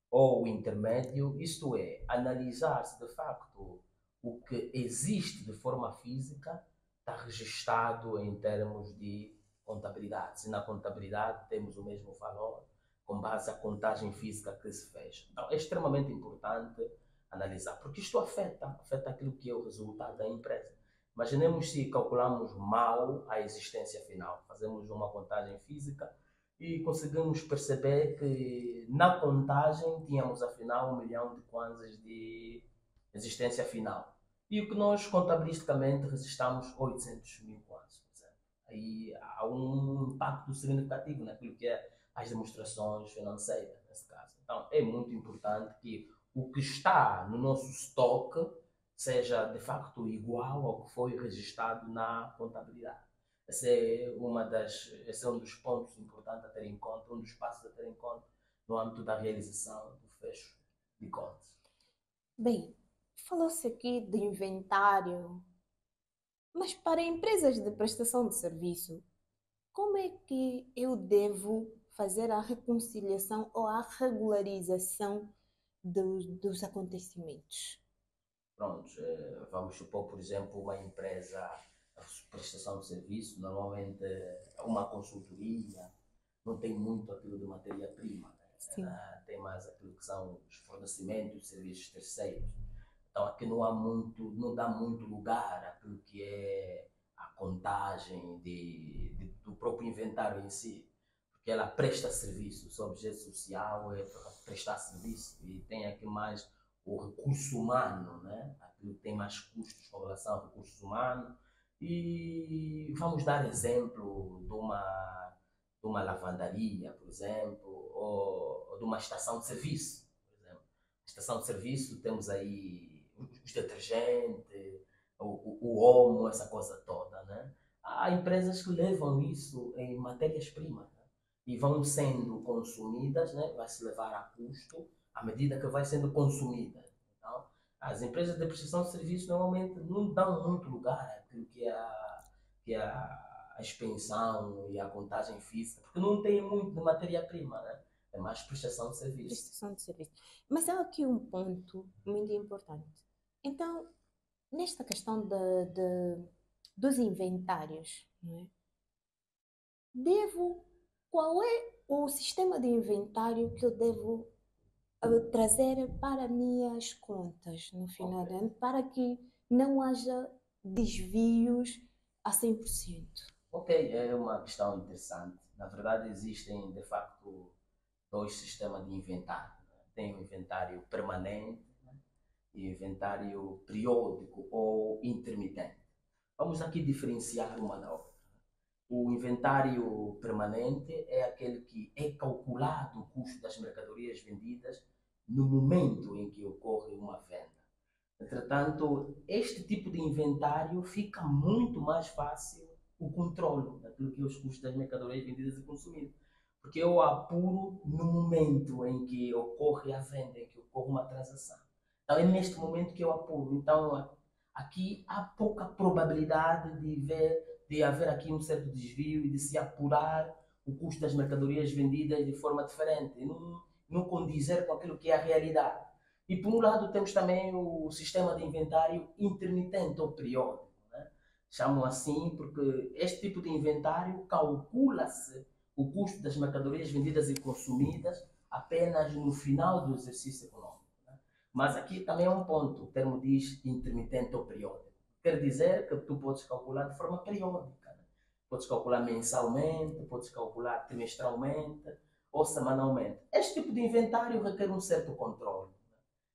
ou intermédio, isto é, analisar se de facto o que existe de forma física está registado em termos de contabilidade. Se na contabilidade temos o mesmo valor com base à contagem física que se fez. Então é extremamente importante analisar, porque isto afeta aquilo que é o resultado da empresa. Imaginemos se calculamos mal a existência final, fazemos uma contagem física e conseguimos perceber que na contagem tínhamos afinal 1 milhão de kwanzas de existência final. E o que nós contabilisticamente registramos 800 mil kwanzas, por exemplo. Aí há um impacto significativo naquilo que é as demonstrações financeiras, nesse caso. Então é muito importante que o que está no nosso estoque seja de facto igual ao que foi registrado na contabilidade. Esse é um dos pontos importantes a ter em conta, um dos passos a ter em conta no âmbito da realização do fecho de contas. Bem, falou-se aqui de inventário, mas para empresas de prestação de serviço, como é que eu devo fazer a reconciliação ou a regularização dos acontecimentos? Pronto, vamos supor, por exemplo, uma empresa de prestação de serviço, normalmente uma consultoria, não tem muito aquilo de matéria-prima, né? Tem mais aquilo que são os fornecimentos de serviços terceiros. Então aqui não dá muito lugar àquilo que é a contagem do próprio inventário em si, porque ela presta serviço, o seu objeto social é para prestar serviço e tem aqui mais o recurso humano, né? Aquilo que tem mais custos com relação ao recurso humano. E vamos dar exemplo de uma lavandaria, por exemplo, ou de uma estação de serviço. Por exemplo, estação de serviço temos aí os detergentes, o Omo, essa coisa toda, né? Há empresas que levam isso em matérias-primas, né? E vão sendo consumidas, né? Vai se levar a custo à medida que vai sendo consumida. Então, as empresas de prestação de serviços normalmente não dão muito lugar àquilo que é a expensão e a contagem física, porque não tem muito de matéria-prima, né? É mais prestação de serviço. Prestação de serviço. Mas há aqui um ponto muito importante. Então, nesta questão dos inventários, não é? Qual é o sistema de inventário que eu devo trazer para minhas contas no final do ano, para que não haja desvios a 100%? Ok, é uma questão interessante. Na verdade, existem de facto dois sistemas de inventário, né? Tem o inventário permanente, né? E o inventário periódico ou intermitente. Vamos aqui diferenciar uma da outra. O inventário permanente é aquele que é calculado o custo das mercadorias vendidas no momento em que ocorre uma venda. Entretanto, este tipo de inventário fica muito mais fácil o controle daquilo que é os custos das mercadorias vendidas e consumidas. Porque eu apuro no momento em que ocorre a venda, em que ocorre uma transação. Então é neste momento que eu apuro. Então aqui há pouca probabilidade de haver aqui um certo desvio e de se apurar o o custo das mercadorias vendidas de forma diferente, e não condizer com aquilo que é a realidade. E por um lado temos também o sistema de inventário intermitente ou periódico, né? Chamam assim porque este tipo de inventário calcula-se o custo das mercadorias vendidas e consumidas apenas no final do exercício econômico, né? Mas aqui também é um ponto, o termo diz intermitente ou periódico. Quer dizer que tu podes calcular de forma periódica, né? Podes calcular mensalmente, podes calcular trimestralmente ou semanalmente. Este tipo de inventário requer um certo controle.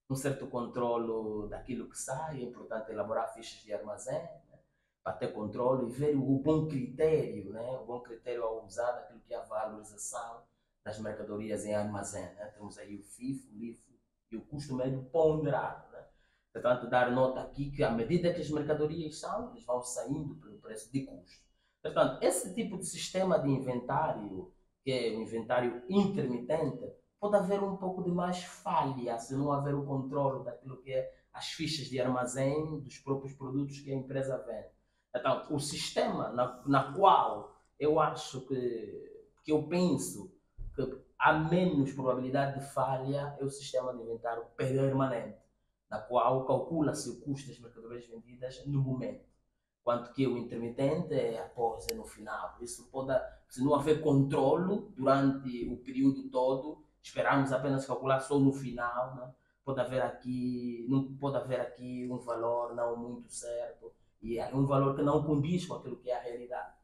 Um certo controle daquilo que sai, é importante elaborar fichas de armazém, né? Para ter controle e ver o bom critério, né? O bom critério ao usar daquilo que é a valorização das mercadorias em armazém, né? Temos aí o FIFO, o LIFO e o custo médio ponderado, né? Portanto, dar nota aqui que à medida que as mercadorias são, eles vão saindo pelo preço de custo. Portanto, esse tipo de sistema de inventário, que é o inventário intermitente, pode haver um pouco de mais falha se não haver o controle daquilo que é as fichas de armazém dos próprios produtos que a empresa vende. Então, o sistema na qual eu acho que eu penso que há menos probabilidade de falha é o sistema de inventário permanente, na qual calcula-se o custo das mercadorias vendidas no momento, quanto que o intermitente é após, é no final. Isso pode, se não haver controlo durante o período todo, esperarmos apenas calcular só no final, né? Pode haver aqui, não pode haver aqui um valor não muito certo e é um valor que não condiz com aquilo que é a realidade.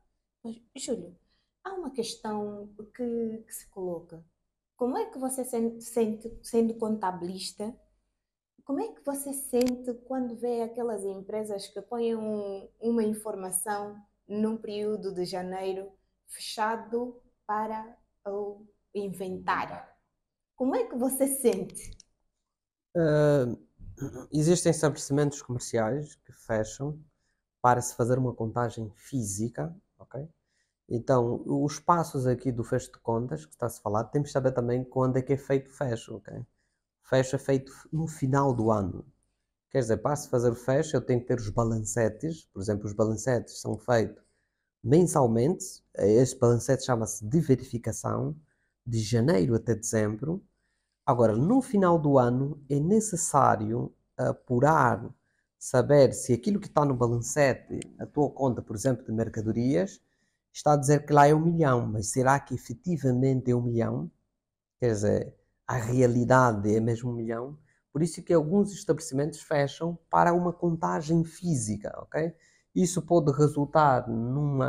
Mas, Júlio, há uma questão que se coloca. Como é que você sente, sendo contabilista, como é que você sente quando vê aquelas empresas que põem uma informação num período de janeiro fechado para o inventário? Como é que você sente? Uh, Existem estabelecimentos comerciais que fecham para se fazer uma contagem física, ok? Então, os passos aqui do fecho de contas, que está-se a falar, temos de saber também quando é que é feito o fecho, ok? O fecho é feito no final do ano. Quer dizer, para se fazer o fecho, eu tenho que ter os balancetes. Por exemplo, os balancetes são feitos mensalmente. Este balancete chama-se de verificação, de janeiro até dezembro. Agora, no final do ano, é necessário apurar, saber se aquilo que está no balancete, a tua conta, por exemplo, de mercadorias, está a dizer que lá é 1 milhão, mas será que efetivamente é 1 milhão? Quer dizer, a realidade é mesmo 1 milhão? Por isso que alguns estabelecimentos fecham para uma contagem física, ok? Isso pode resultar num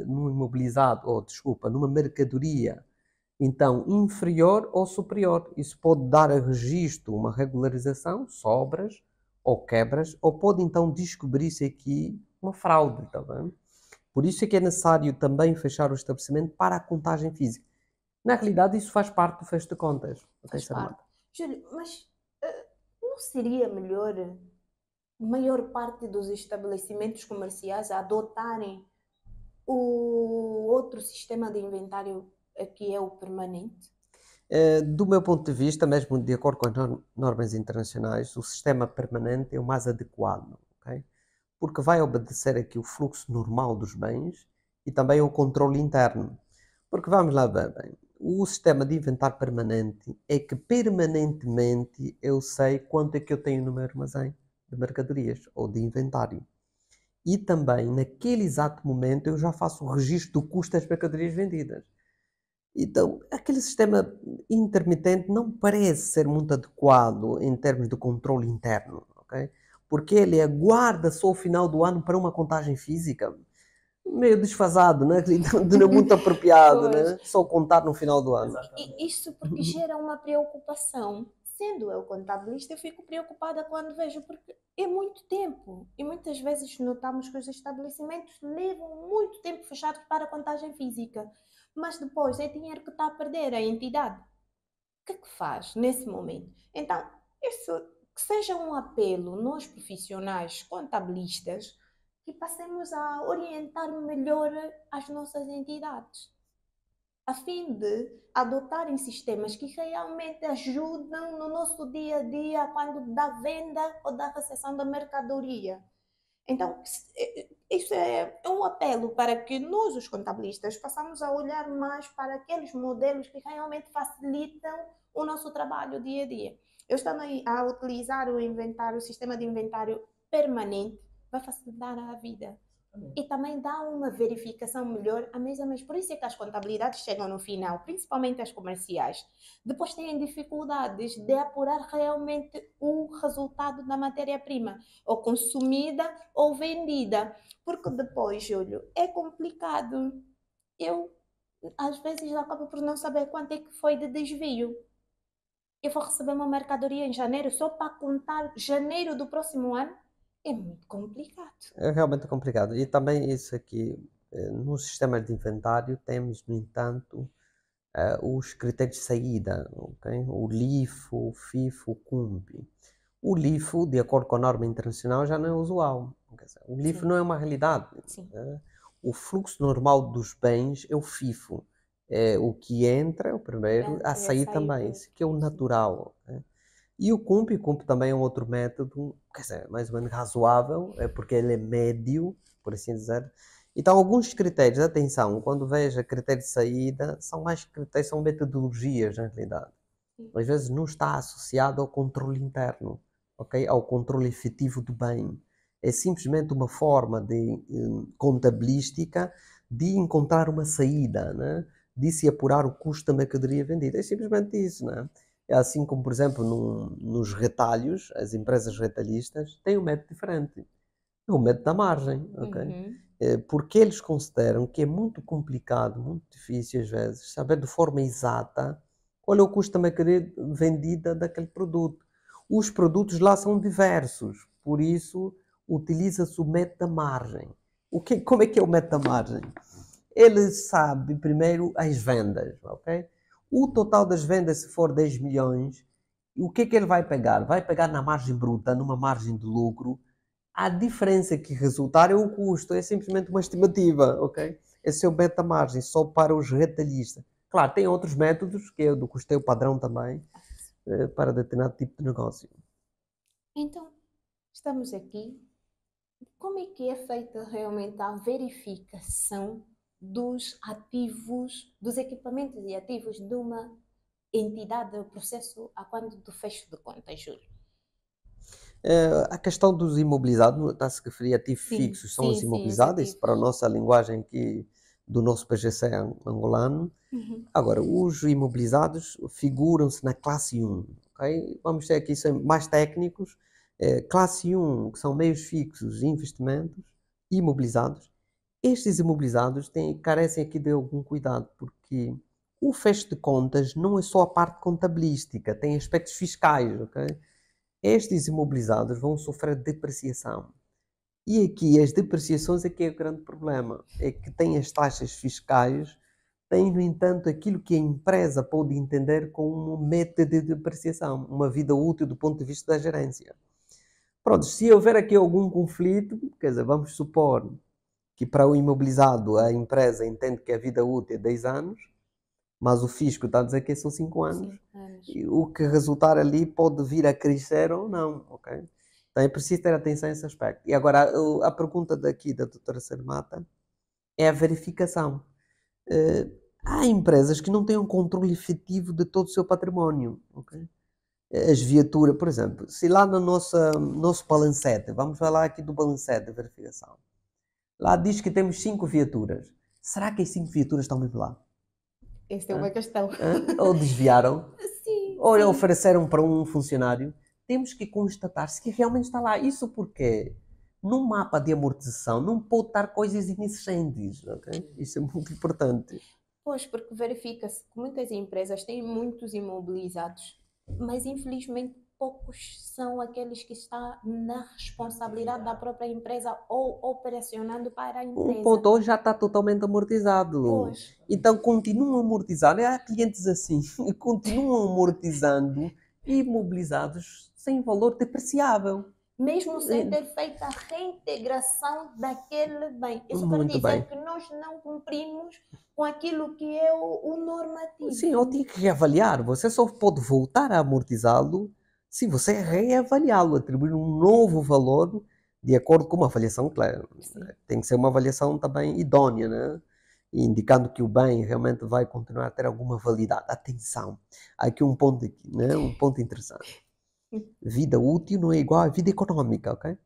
imobilizado, ou desculpa, numa mercadoria então inferior ou superior. Isso pode dar a registro uma regularização, sobras ou quebras, ou pode então descobrir-se aqui uma fraude, está bem? Por isso é que é necessário também fechar o estabelecimento para a contagem física. Na realidade, isso faz parte do fecho de contas. Ok, Faz Sarmada? parte. Júlio, mas não seria melhor a maior parte dos estabelecimentos comerciais adotarem o outro sistema de inventário que é o permanente? Do meu ponto de vista, mesmo de acordo com as normas internacionais, o sistema permanente é o mais adequado, ok? Porque vai obedecer aqui o fluxo normal dos bens e também o controle interno. Porque vamos lá ver bem, o sistema de inventário permanente é que permanentemente eu sei quanto é que eu tenho no meu armazém de mercadorias ou de inventário. E também, naquele exato momento, eu já faço o registro do custo das mercadorias vendidas. Então, aquele sistema intermitente não parece ser muito adequado em termos de controle interno, ok? Porque ele aguarda só o final do ano para uma contagem física. Meio desfasado, né? Não é muito apropriado, Pois. né? Só contar no final do ano. E isso porque gera uma preocupação. Sendo eu contabilista, eu fico preocupada quando vejo, porque é muito tempo. E muitas vezes notamos que os estabelecimentos levam muito tempo fechados para a contagem física. Mas depois é dinheiro que está a perder a entidade. O que é que faz nesse momento? Então, isso que seja um apelo, nós profissionais contabilistas, que passemos a orientar melhor as nossas entidades, a fim de adotarem sistemas que realmente ajudam no nosso dia a dia, quando da venda ou da recepção da mercadoria. Então, isso é um apelo para que nós, os contabilistas, passamos a olhar mais para aqueles modelos que realmente facilitam o nosso trabalho dia a dia. Eu estando a utilizar o inventário, o sistema de inventário permanente, vai facilitar a vida. E também dá uma verificação melhor a mês a mês. Por isso é que as contabilidades chegam no final, principalmente as comerciais. Depois têm dificuldades de apurar realmente o resultado da matéria-prima, ou consumida ou vendida. Porque depois, Júlio, é complicado. Eu, às vezes, acabo por não saber quanto é que foi de desvio. Eu vou receber uma mercadoria em janeiro só para contar janeiro do próximo ano. É muito complicado. É realmente complicado. E também isso aqui, no sistema de inventário, temos, no entanto, os critérios de saída, ok? O LIFO, o FIFO, o CUMP. O LIFO, de acordo com a norma internacional, já não é usual. Quer dizer, o LIFO Sim. não é uma realidade. Sim. O fluxo normal dos bens é o FIFO. É o que entra, o primeiro, Entra a e a sair sair também. do- Isso que é o sim. natural. E o CUMP também é um outro método, quer dizer, mais ou menos razoável, porque ele é médio, por assim dizer. Então, alguns critérios, atenção, quando veja critério de saída, são mais critérios, são metodologias, na realidade. Sim. Às vezes não está associado ao controle interno, ok? Ao controle efetivo do bem. É simplesmente uma forma de contabilística de encontrar uma saída, né? De se apurar o custo da mercadoria vendida. É simplesmente isso, né? É assim como, por exemplo, nos retalhos, as empresas retalhistas têm um método diferente. É o método da margem, ok? Uhum. Porque eles consideram que é muito complicado, muito difícil às vezes, saber de forma exata qual é o custo da mercadoria vendida daquele produto. Os produtos lá são diversos, por isso utiliza-se o método da margem. Como é que é o método da margem? Ele sabe primeiro as vendas, ok? O total das vendas, se for 10 milhões, o que é que ele vai pegar? Vai pegar na margem bruta, numa margem de lucro. A diferença que resultar é o custo, é simplesmente uma estimativa, ok? Esse é o beta margem, só para os retalhistas. Claro, tem outros métodos, que é o do custeio padrão também, para determinado tipo de negócio. Então, estamos aqui. Como é que é feita realmente a verificação dos ativos, dos equipamentos e ativos de uma entidade do processo a quando do fecho de contas, Júlio? A questão dos imobilizados, está-se a referir a ativos Sim, fixos, são os sim, os imobilizados, isso para a ativos. nossa linguagem aqui do nosso PGC angolano. Uhum. Agora, os imobilizados figuram-se na classe 1, ok? Vamos ter aqui mais técnicos. Classe 1, que são meios fixos e investimentos imobilizados. Estes imobilizados carecem aqui de algum cuidado, porque o fecho de contas não é só a parte contabilística, tem aspectos fiscais, ok? Estes imobilizados vão sofrer depreciação. E aqui as depreciações é que é o grande problema. É que tem as taxas fiscais, tem, no entanto, aquilo que a empresa pode entender como meta de depreciação, uma vida útil do ponto de vista da gerência. Pronto, se houver aqui algum conflito, quer dizer, vamos supor que para o imobilizado a empresa entende que a vida útil é 10 anos, mas o fisco está a dizer que são 5 anos. 5 anos. E o que resultar ali pode vir a crescer ou não, ok? Então é preciso ter atenção a esse aspecto. E agora, a pergunta daqui da doutora Sermata é a verificação. Há empresas que não têm um controle efetivo de todo o seu património, ok? As viaturas, por exemplo, se lá no nosso balancete, vamos falar aqui do balancete de verificação, lá diz que temos 5 viaturas. Será que as 5 viaturas estão mesmo lá? Essa é uma questão. Ou desviaram? Sim, Ou sim. ofereceram para um funcionário? Temos que constatar se que realmente está lá. Isso porque no mapa de amortização não pode estar coisas inexistentes, ok? Isso é muito importante. Pois, porque verifica-se que muitas empresas têm muitos imobilizados, mas infelizmente poucos são aqueles que estão na responsabilidade da própria empresa ou operacionando para a Um empresa. ponto hoje já está totalmente amortizado. Pois. Então continuam amortizando. Há clientes assim, continuam amortizando imobilizados sem valor depreciável. Mesmo sem ter feito a reintegração daquele bem. Isso para Muito dizer bem. que nós não cumprimos com aquilo que é o normativo. Sim, eu tinha que reavaliar. Você só pode voltar a amortizá-lo se você reavaliá-lo, atribuir um novo valor de acordo com uma avaliação, claro, Sim. tem que ser uma avaliação também idónea, né? Indicando que o bem realmente vai continuar a ter alguma validade. Atenção, há aqui um ponto, aqui, né? Um ponto interessante. Vida útil não é igual à vida económica, ok?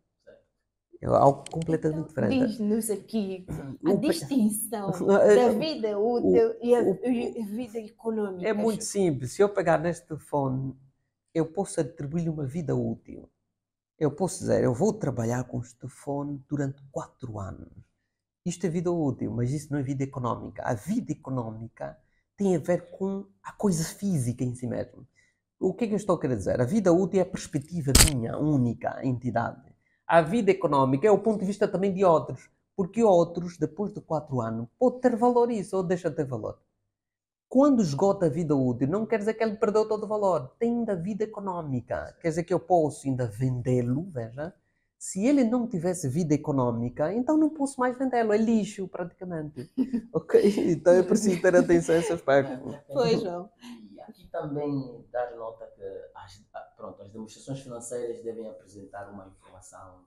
É algo completamente Então, diferente. diz-nos aqui a O- distinção da vida útil e a vida económica. É muito simples. Se eu pegar neste telefone, eu posso atribuir-lhe uma vida útil. Eu posso dizer, eu vou trabalhar com este telefone durante 4 anos. Isto é vida útil, mas isso não é vida económica. A vida económica tem a ver com a coisa física em si mesmo. O que é que eu estou a querer dizer? A vida útil é a perspectiva minha, única, a entidade. A vida económica é o ponto de vista também de outros. Porque outros, depois de 4 anos, pode ter valor isso ou deixa de ter valor. Quando esgota a vida útil, não quer dizer que ele perdeu todo o valor. Tem ainda vida económica. Quer dizer que eu posso ainda vendê-lo, veja. Se ele não tivesse vida económica, então não posso mais vendê-lo. É lixo, praticamente. Ok? Então é preciso ter atenção a esse aspecto. Pois, João. E aqui também dar nota que as demonstrações financeiras devem apresentar uma informação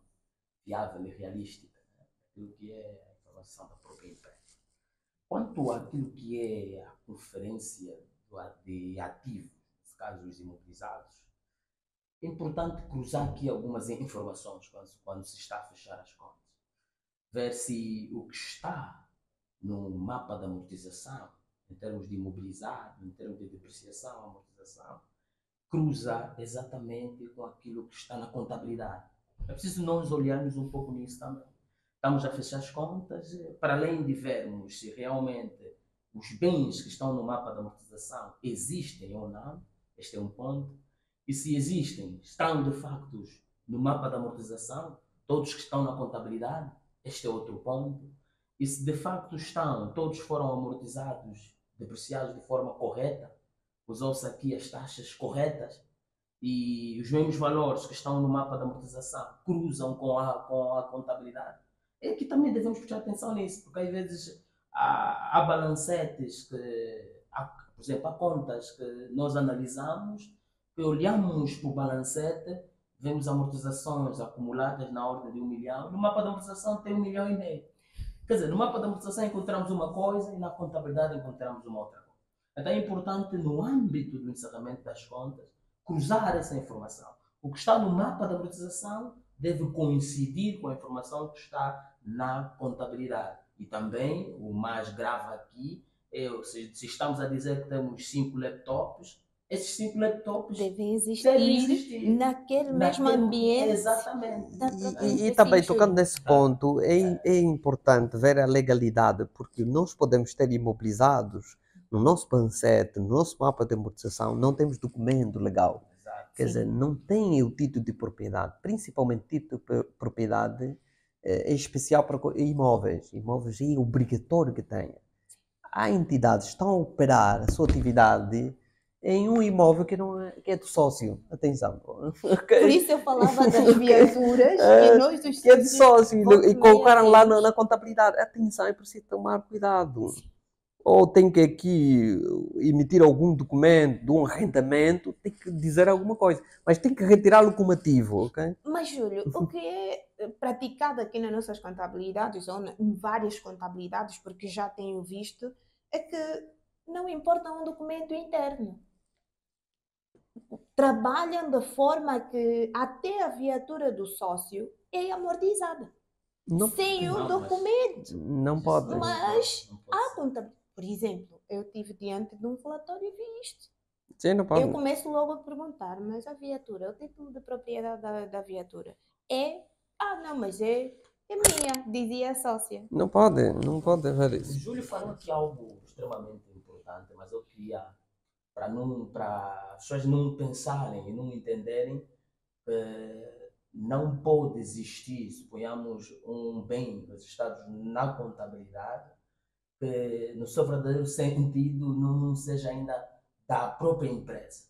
viável e realística, né? Aquilo que é a informação da própria empresa. Quanto àquilo que é a conferência de ativos, nesse caso os imobilizados, é importante cruzar aqui algumas informações quando se está a fechar as contas. Ver se o que está no mapa de amortização, em termos de imobilizado, em termos de depreciação, amortização, cruza exatamente com aquilo que está na contabilidade. É preciso nós olharmos um pouco nisso também. Estamos a fechar as contas, para além de vermos se realmente os bens que estão no mapa de amortização existem ou não, este é um ponto, e se existem, estão de facto no mapa de amortização, todos que estão na contabilidade, este é outro ponto, e se de facto estão, todos foram amortizados, depreciados de forma correta, usou-se aqui as taxas corretas, e os mesmos valores que estão no mapa de amortização cruzam com a contabilidade, é que também devemos prestar atenção nisso, porque às vezes há balancetes por exemplo, há contas que nós analisamos, que olhamos para o balancete, vemos amortizações acumuladas na ordem de 1 milhão, no mapa de amortização tem 1,5 milhão. Quer dizer, no mapa de amortização encontramos uma coisa e na contabilidade encontramos uma outra coisa. Então é importante, no âmbito do encerramento das contas, cruzar essa informação. O que está no mapa de amortização deve coincidir com a informação que está na contabilidade. E também, o mais grave aqui, é se estamos a dizer que temos 5 laptops, esses 5 laptops devem devem existir naquele mesmo ambiente. Exatamente. E também, tocando nesse ponto, é importante ver a legalidade, porque nós podemos ter imobilizados no nosso balancete, no nosso mapa de amortização, não temos documento legal. Quer dizer, não tem o título de propriedade, principalmente título de propriedade é especial para imóveis. Imóveis é obrigatório que tenha. Há entidades que estão a operar a sua atividade em um imóvel que é do sócio. Atenção. Okay? Por isso eu falava das viaturas que nós dos que é de sócio e colocaram lá na contabilidade. Atenção, é preciso tomar cuidado. Sim. Ou tem que aqui emitir algum documento de um arrendamento, tem que dizer alguma coisa, mas tem que retirar locomativo, ok? Mas, Júlio, o que é praticado aqui nas nossas contabilidades, ou em várias contabilidades, porque já tenho visto, é que não importa um documento interno. Trabalham de forma que até a viatura do sócio é amortizada. Não, sem um documento. Não pode. Mas há contabilidade. Por exemplo, eu estive diante de um relatório e vi isto. Sim, não pode. Eu começo logo a perguntar, mas a viatura, o título de propriedade da viatura é... Ah, não, mas é minha, dizia a sócia. Não pode haver isso. O Júlio falou aqui algo extremamente importante, mas eu queria, para as pessoas não pensarem e não entenderem, não pode existir, suponhamos, um bem registrado na contabilidade que no seu verdadeiro sentido não seja ainda da própria empresa.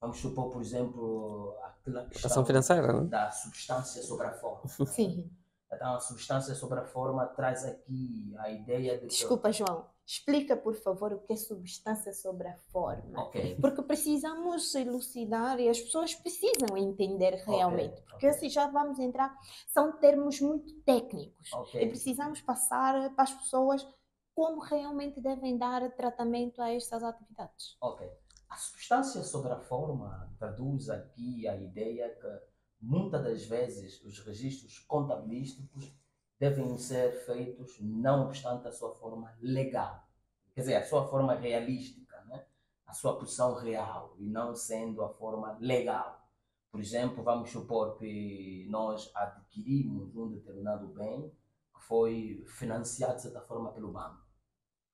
Vamos supor, por exemplo, aquela questão financeira, da substância sobre a forma. Sim. Então, a substância sobre a forma traz aqui a ideia de que... Desculpa, João. Explica, por favor, o que é substância sobre a forma. Ok. Porque precisamos elucidar e as pessoas precisam entender realmente. Porque assim já vamos entrar... São termos muito técnicos. Ok. E precisamos passar para as pessoas como realmente devem dar tratamento a estas atividades. Ok. A substância sobre a forma traduz aqui a ideia que muitas das vezes os registros contabilísticos devem ser feitos não obstante a sua forma legal. Quer dizer, a sua forma realística, né? A sua posição real e não sendo a forma legal. Por exemplo, vamos supor que nós adquirimos um determinado bem que foi financiado de certa forma pelo banco.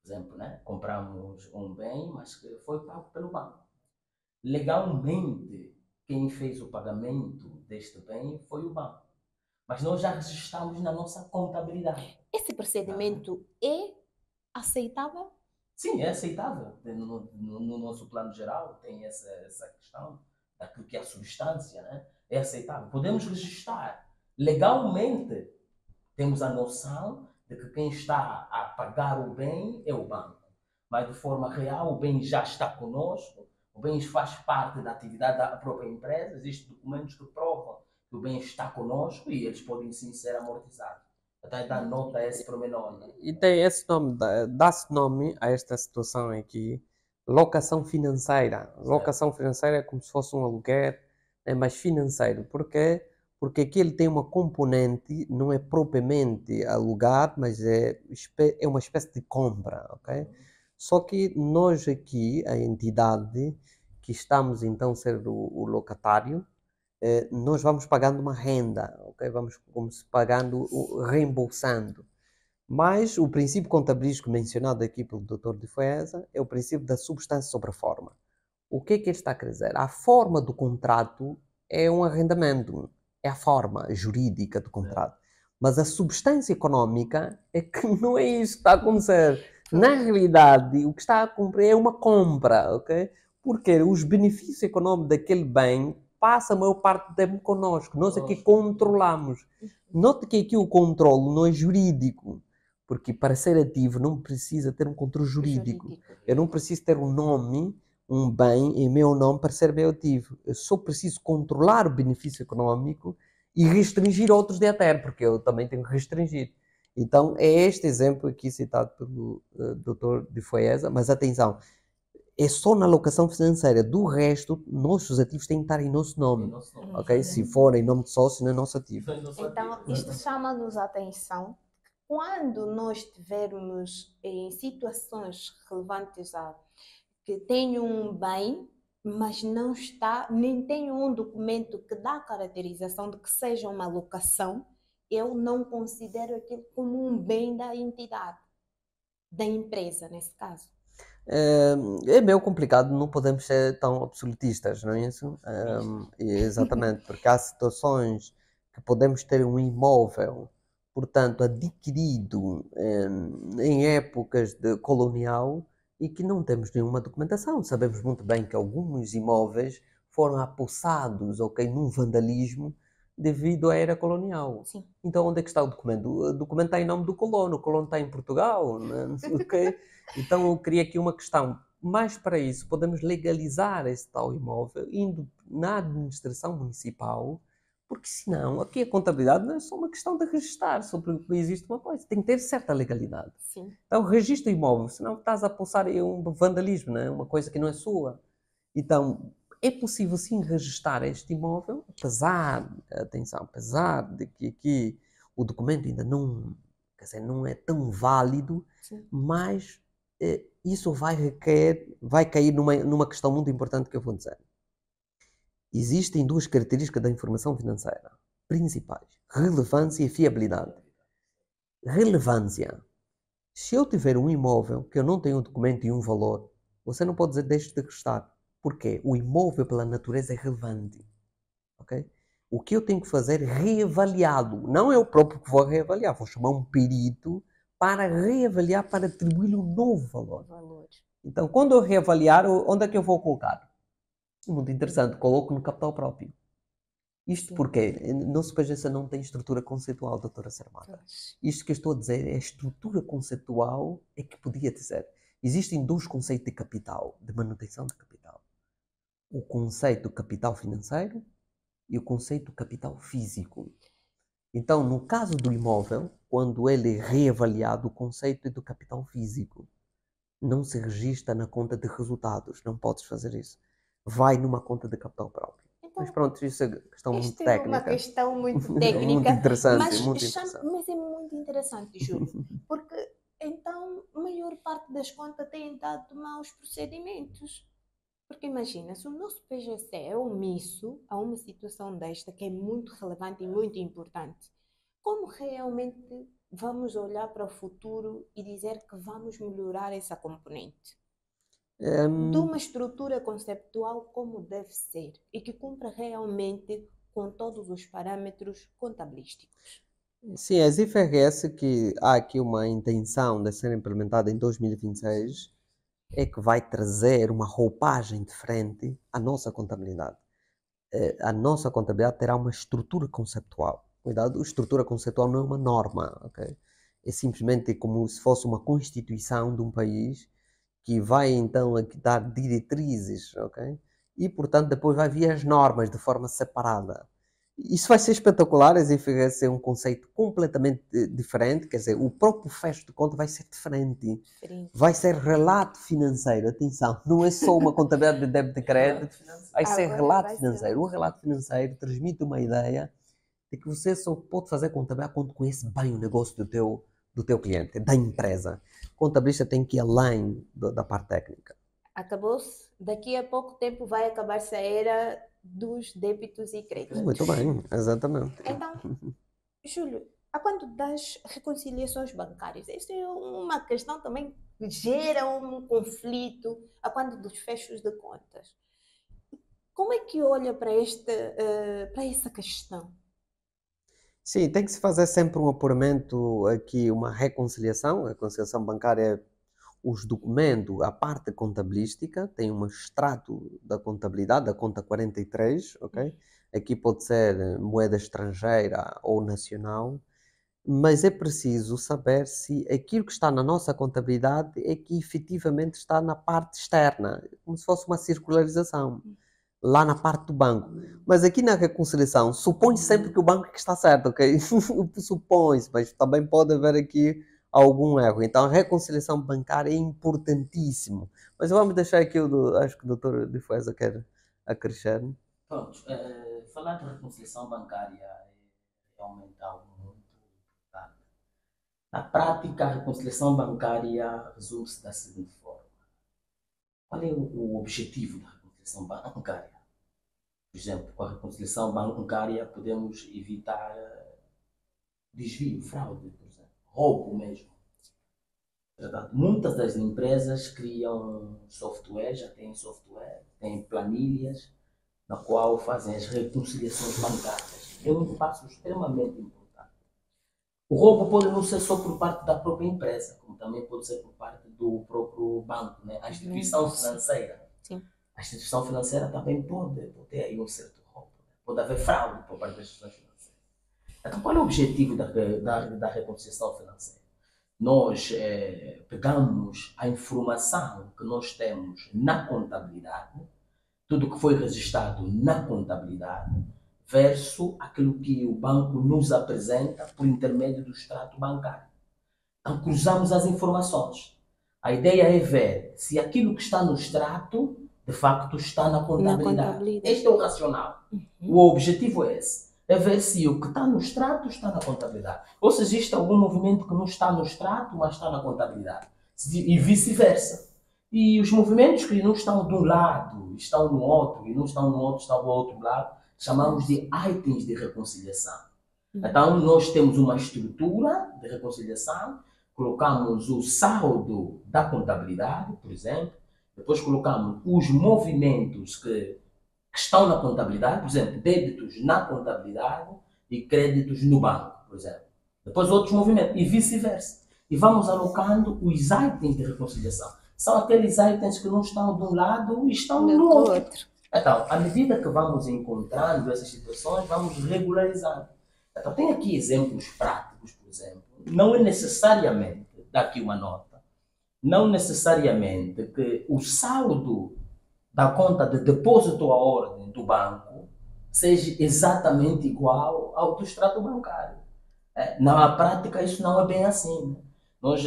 Por exemplo, né? Compramos um bem, mas que foi pago pelo banco. Legalmente, quem fez o pagamento deste bem foi o banco. Mas nós já registramos na nossa contabilidade. Esse procedimento é aceitável? Sim, é aceitável. No nosso plano geral tem essa questão daquilo que é a substância, né? É aceitável. Podemos registrar. Legalmente, temos a noção de que quem está a pagar o bem é o banco. Mas de forma real, o bem já está conosco, o bem faz parte da atividade da própria empresa, existem documentos que provam que o bem está conosco e eles podem sim ser amortizados. Até dar nota a esse pormenor. Né? E tem esse nome, dá-se nome a esta situação aqui, locação financeira. Locação financeira é como se fosse um aluguer, é mais financeiro. Porquê? Porque aqui ele tem uma componente, não é propriamente alugado, mas é uma espécie de compra, ok? Só que nós aqui, a entidade, que estamos então a ser o locatário, nós vamos pagando uma renda, ok? Vamos como se pagando, reembolsando. Mas o princípio contabilístico mencionado aqui pelo Dr. de Foesa é o princípio da substância sobre a forma. O que é que ele está a querer dizer? A forma do contrato é um arrendamento, é a forma jurídica do contrato. Mas a substância económica é que não é isso que está a acontecer. Na realidade, o que está a cumprir é uma compra, ok? Porque os benefícios económicos daquele bem passam a maior parte do tempo connosco. Nós aqui controlamos. Note que aqui o controle não é jurídico. Porque para ser ativo não precisa ter um controle jurídico. Eu não preciso ter um nome, um bem em meu nome para ser bem ativo. Eu só preciso controlar o benefício económico e restringir outros de até, porque eu também tenho que restringir. Então, é este exemplo aqui citado pelo Dr. de Foesa, mas atenção, é só na alocação financeira. Do resto, nossos ativos têm que estar em nosso nome. Ok? Se for em nome de sócio, não é nosso ativo. Então, isto chama-nos a atenção. Quando nós estivermos em situações relevantes que tenho um bem, mas não está, nem tenho um documento que dá a caracterização de que seja uma locação, eu não considero aquilo como um bem da entidade, da empresa, nesse caso. É meio complicado, não podemos ser tão absolutistas, não é isso? Exatamente, porque há situações que podemos ter um imóvel, portanto, adquirido em épocas de colonial e que não temos nenhuma documentação. Sabemos muito bem que alguns imóveis foram apossados, ok, num vandalismo devido à era colonial. Sim. Então, onde é que está o documento? O documento está em nome do colono, o colono está em Portugal, né? Okay? Então, eu queria aqui uma questão. Mas para isso, podemos legalizar esse tal imóvel indo na administração municipal, porque senão, aqui a contabilidade não é só uma questão de registrar sobre o que existe uma coisa, tem que ter certa legalidade. Sim. Então, registra o imóvel, senão estás a apossar um vandalismo, né? Uma coisa que não é sua. Então, é possível sim registrar este imóvel, apesar de que aqui o documento ainda não, quer dizer, não é tão válido, sim, mas isso vai cair numa questão muito importante que eu vou dizer. Existem duas características da informação financeira principais: relevância e fiabilidade. Relevância. Se eu tiver um imóvel que eu não tenho um documento e um valor, você não pode dizer deixe de registrar. Porquê? O imóvel, pela natureza, é relevante. Okay? O que eu tenho que fazer é reavaliá-lo. Não é eu próprio que vou reavaliar. Vou chamar um perito para reavaliar, para atribuir-lhe um novo valor. Então, quando eu reavaliar, onde é que eu vou colocar? Muito interessante. Coloco no capital próprio. Isto Sim. porque nosso PGC não tem estrutura conceitual, doutora Sarmata. Pois. Isto que eu estou a dizer é a estrutura conceitual é que podia dizer. Existem dois conceitos de capital, de manutenção de capital. O conceito capital financeiro e o conceito capital físico. Então, no caso do imóvel, quando ele é reavaliado, o conceito é do capital físico. Não se registra na conta de resultados, não podes fazer isso. Vai numa conta de capital próprio. Mas Então, pronto, isso é questão muito esta é uma técnica. questão muito Muito técnica, interessante, mas, muito interessante. mas é muito interessante, Júlio, porque então a maior parte das contas tem dado maus procedimentos. Porque imagina, se o nosso PGC é omisso a uma situação desta, que é muito relevante e muito importante, como realmente vamos olhar para o futuro e dizer que vamos melhorar essa componente? De uma estrutura conceptual como deve ser e que cumpra realmente com todos os parâmetros contabilísticos. Sim, as IFRS que há aqui uma intenção de ser implementada em 2026 é que vai trazer uma roupagem diferente à nossa contabilidade. A nossa contabilidade terá uma estrutura conceptual. Cuidado, estrutura conceptual não é uma norma, ok? É simplesmente como se fosse uma constituição de um país que vai então aqui dar diretrizes, ok? E portanto depois vai vir as normas de forma separada. Isso vai ser espetacular, as vai ser um conceito completamente diferente, quer dizer, o próprio fecho de conta vai ser diferente. Vai ser relato financeiro, atenção, não é só uma contabilidade de débito e crédito, vai ser Agora relato vai ser. financeiro. O relato financeiro transmite uma ideia de que você só pode fazer contabilidade quando conhece bem o negócio do teu cliente, da empresa. O contabilista tem que ir além da parte técnica. Acabou-se. Daqui a pouco tempo vai acabar-se a era dos débitos e créditos. Muito bem, exatamente. Então, Júlio, a quanto das reconciliações bancárias? Esta é uma questão também que gera um conflito a quanto dos fechos de contas. Como é que olha para essa questão? Sim, tem que se fazer sempre um apuramento aqui, uma reconciliação. A reconciliação bancária é os documentos, a parte contabilística, tem um extrato da contabilidade, da conta 43, ok? Aqui pode ser moeda estrangeira ou nacional, mas é preciso saber se aquilo que está na nossa contabilidade é que efetivamente está na parte externa, como se fosse uma circularização, lá na parte do banco. Mas aqui na reconciliação, supõe sempre que o banco é que está certo, ok? Supõe-se, mas também pode haver aqui algum erro. Então a reconciliação bancária é importantíssimo. Mas vamos deixar aqui, acho que o doutor de Fueza quer acrescentar. Pronto, falar de reconciliação bancária é realmente algo muito importante. Na prática, a reconciliação bancária resume-se da seguinte forma. Qual é o objetivo da reconciliação bancária? Por exemplo, com a reconciliação bancária podemos evitar desvio, fraude, por exemplo, roubo mesmo. Portanto, muitas das empresas criam software, já têm software, têm planilhas, na qual fazem as reconciliações bancárias. É um passo extremamente importante. O roubo pode não ser só por parte da própria empresa, como também pode ser por parte do próprio banco, né? A instituição financeira. Sim. A instituição financeira também pode ter aí um certo roubo. Pode haver fraude por parte das instituições financeiras. Então, qual é o objetivo da reconciliação financeira? Nós pegamos a informação que nós temos na contabilidade, tudo que foi registrado na contabilidade, versus aquilo que o banco nos apresenta por intermédio do extrato bancário. Então, cruzamos as informações. A ideia é ver se aquilo que está no extrato, de facto, está na contabilidade. Este é o racional. O objetivo é esse. É ver se o que está no extrato está na contabilidade. Ou se existe algum movimento que não está no extrato, mas está na contabilidade. E vice-versa. E os movimentos que não estão de um lado, estão no outro, e não estão no outro, estão do outro lado, chamamos de itens de reconciliação. Então, nós temos uma estrutura de reconciliação, colocamos o saldo da contabilidade, por exemplo, depois colocamos os movimentos que estão na contabilidade, por exemplo, débitos na contabilidade e créditos no banco, por exemplo. Depois outros movimentos, e vice-versa. E vamos alocando os itens de reconciliação. São aqueles itens que não estão de um lado e estão no outro. Então, à medida que vamos encontrando essas situações, vamos regularizando. Então, tem aqui exemplos práticos, por exemplo. Não é necessariamente, dá aqui uma nota, não necessariamente que o saldo da conta de depósito à ordem do banco seja exatamente igual ao do extrato bancário. Na prática, isso não é bem assim. Né? Nós,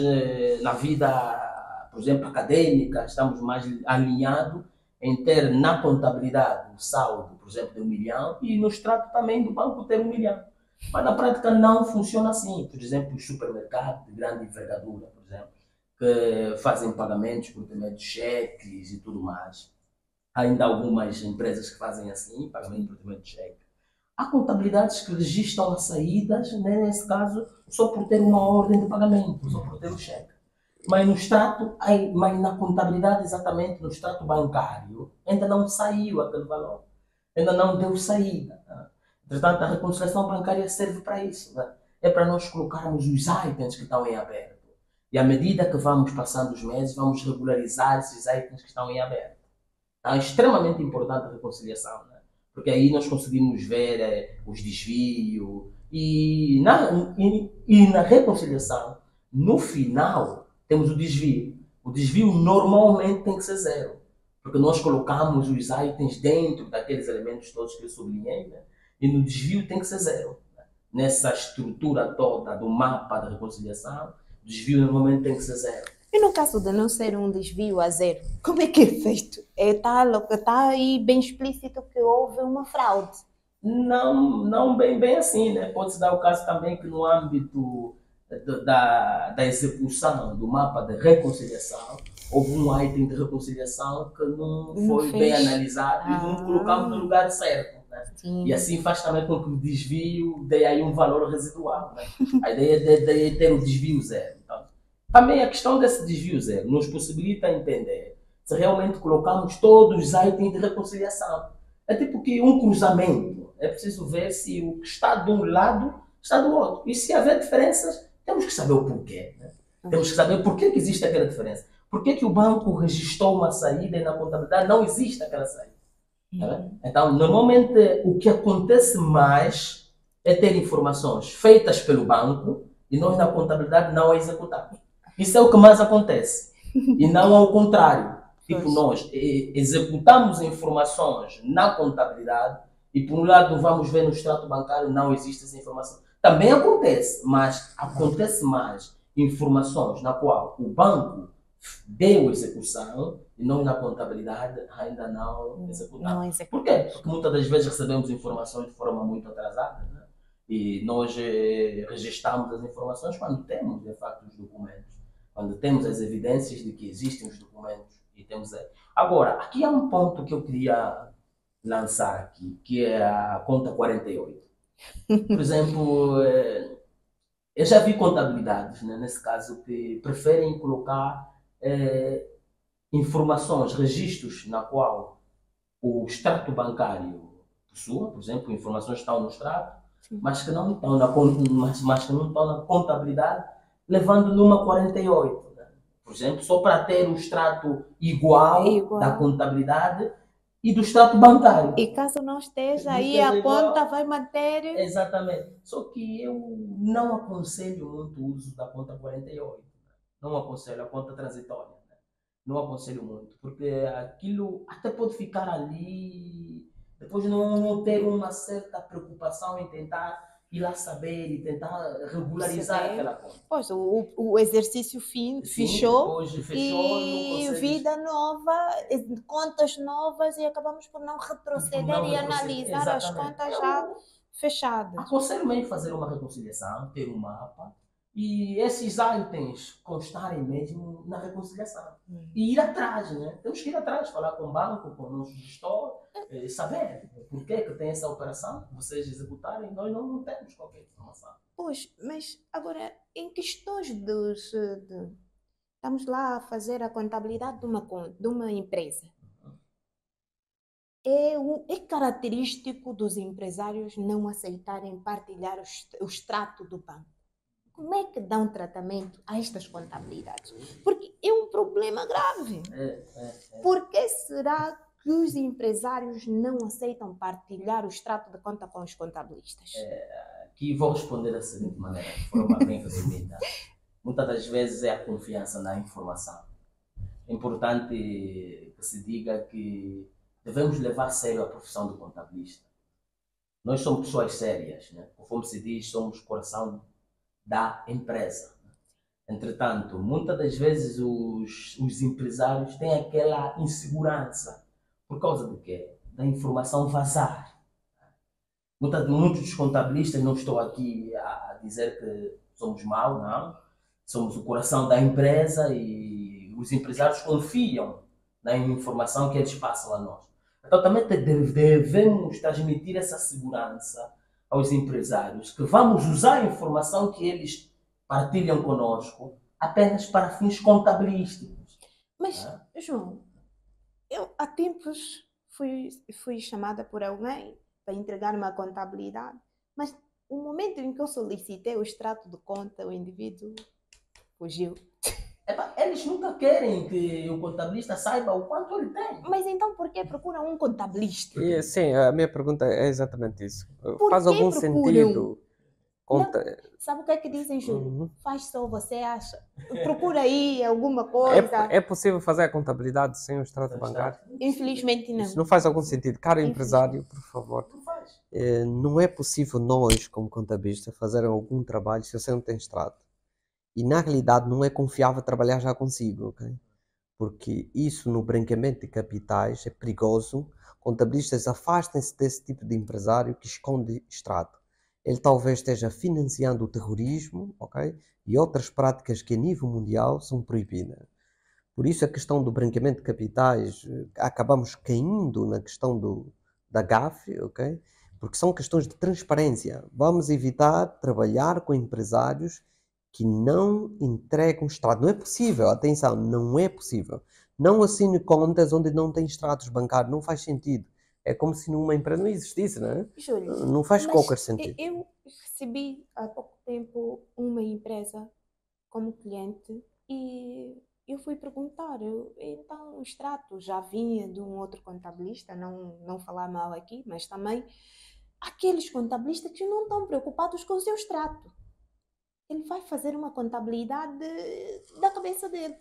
na vida, por exemplo, acadêmica, estamos mais alinhados em ter na contabilidade o saldo, por exemplo, de 1 milhão e no extrato também do banco ter 1 milhão. Mas na prática não funciona assim. Por exemplo, os supermercados de grande envergadura, por exemplo, que fazem pagamentos por intermédio de cheques e tudo mais. Há ainda algumas empresas que fazem assim, pagamento por intermédio de cheque. Há contabilidades que registram as saídas, né, nesse caso, só por ter uma ordem de pagamento, só por ter o cheque. Mas no extrato, mas na contabilidade, exatamente no extrato bancário, ainda não saiu aquele valor. Ainda não deu saída. Tá? Entretanto, a reconciliação bancária serve para isso. Né? É para nós colocarmos os itens que estão em aberto. E à medida que vamos passando os meses, vamos regularizar esses itens que estão em aberto. É extremamente importante a reconciliação, né? Porque aí nós conseguimos ver os desvios e na reconciliação, no final, temos o desvio. O desvio normalmente tem que ser zero, porque nós colocamos os itens dentro daqueles elementos todos que eu sublinhei, né? E no desvio tem que ser zero. Né? Nessa estrutura toda do mapa da reconciliação, o desvio normalmente tem que ser zero. E no caso de não ser um desvio a zero, como é que é feito? Está aí bem explícito que houve uma fraude. Não bem assim, né? Pode-se dar o caso também que no âmbito da execução do mapa de reconciliação, houve um item de reconciliação que não foi bem analisado e não colocamos no lugar certo. Né? E assim faz também com que o desvio dê aí um valor residual. Né? A ideia é ter o desvio zero. Então, também a questão desse desvio zero nos possibilita entender se realmente colocamos todos os itens de reconciliação. É tipo que um cruzamento. É preciso ver se o que está de um lado está do outro. E se haver diferenças, temos que saber o porquê. Né? Temos que saber porquê que existe aquela diferença. Porquê que o banco registrou uma saída e na contabilidade não existe aquela saída. Tá? Então, normalmente, o que acontece mais é ter informações feitas pelo banco e nós na contabilidade não a executamos. Isso é o que mais acontece. E não ao contrário. Tipo, nós executamos informações na contabilidade e, por um lado, vamos ver no extrato bancário não existe essa informação. Também acontece, mas acontece mais informações na qual o banco deu execução e nós na contabilidade ainda não executamos. Por quê? Porque muitas das vezes recebemos informações de forma muito atrasada, né? E nós registramos as informações quando temos, de facto, os documentos. Quando temos as evidências de que existem os documentos e temos. Agora, aqui há um ponto que eu queria lançar aqui, que é a conta 48. Por exemplo, eu já vi contabilidades, né, nesse caso, que preferem colocar informações, registros na qual o extrato bancário possua, por exemplo, informações estão no extrato, mas que não estão na contabilidade, levando numa 48. Né? Por exemplo, só para ter o extrato igual da contabilidade e do extrato bancário. E caso não esteja, aí a conta vai manter... Exatamente. Só que eu não aconselho muito o uso da conta 48. Não aconselho a conta transitória. Né? Não aconselho muito, porque aquilo até pode ficar ali, depois não ter uma certa preocupação em tentar ir lá saber e tentar regularizar aquela conta. Pois, o exercício fechou e vida nova, contas novas e acabamos por não retroceder e analisar as contas já fechadas. Aconselho mesmo fazer uma reconciliação, ter um mapa e esses itens constarem mesmo na reconciliação. E ir atrás, né? Temos que ir atrás, falar com o banco, com o nosso gestor, saber por que tem essa operação, vocês executarem, nós não temos qualquer informação. Pois, mas agora, em questões estamos lá a fazer a contabilidade de uma empresa. É característico dos empresários não aceitarem partilhar o extrato do banco. Como é que dão tratamento a estas contabilidades? Porque é um problema grave. Por que será que os empresários não aceitam partilhar o extrato de conta com os contabilistas? Aqui vou responder da seguinte maneira, de forma bem resumida. Muitas das vezes é a confiança na informação. É importante que se diga que devemos levar a sério a profissão do contabilista. Nós somos pessoas sérias, né? Conforme se diz, somos o coração da empresa. Entretanto, muitas das vezes os empresários têm aquela insegurança. Por causa do quê? Da informação vazar. Muitos dos contabilistas, não estou aqui a dizer que somos maus, não. Somos o coração da empresa e os empresários confiam na informação que eles passam a nós. Então também devemos transmitir essa segurança aos empresários, que vamos usar a informação que eles partilham conosco apenas para fins contabilísticos. Mas, João, eu há tempos fui chamada por alguém para entregar uma contabilidade, mas o momento em que eu solicitei o extrato de conta, o indivíduo fugiu. Eles nunca querem que o contabilista saiba o quanto ele tem. Mas então por que procuram um contabilista? Sim, a minha pergunta é exatamente isso. Por Faz que algum procuram? sentido? Sabe o que é que dizem, Júlio? Uhum. Faz só, você acha. Procura aí alguma coisa. É possível fazer a contabilidade sem o extrato bancário? Infelizmente não. Isso não faz algum sentido. Caro empresário, por favor. Não faz. Não é possível nós, como contabilistas, fazer algum trabalho se você não tem extrato. E na realidade não é confiável trabalhar já consigo, ok? Porque isso no branqueamento de capitais é perigoso. Contabilistas, afastem-se desse tipo de empresário que esconde extrato. Ele talvez esteja financiando o terrorismo, ok? E outras práticas que a nível mundial são proibidas. Por isso a questão do branqueamento de capitais, acabamos caindo na questão da GAFI, ok? Porque são questões de transparência. Vamos evitar trabalhar com empresários que não entregam extrato. Não é possível, atenção, não é possível. Não assine contas onde não tem extratos bancários, não faz sentido. É como se numa empresa não existisse, não é? Júlio, Não faz qualquer sentido. Eu recebi há pouco tempo uma empresa como cliente e eu fui perguntar, então o extrato já vinha de um outro contabilista, não falar mal aqui, mas também aqueles contabilistas que não estão preocupados com o seu extrato. Ele vai fazer uma contabilidade da cabeça dele.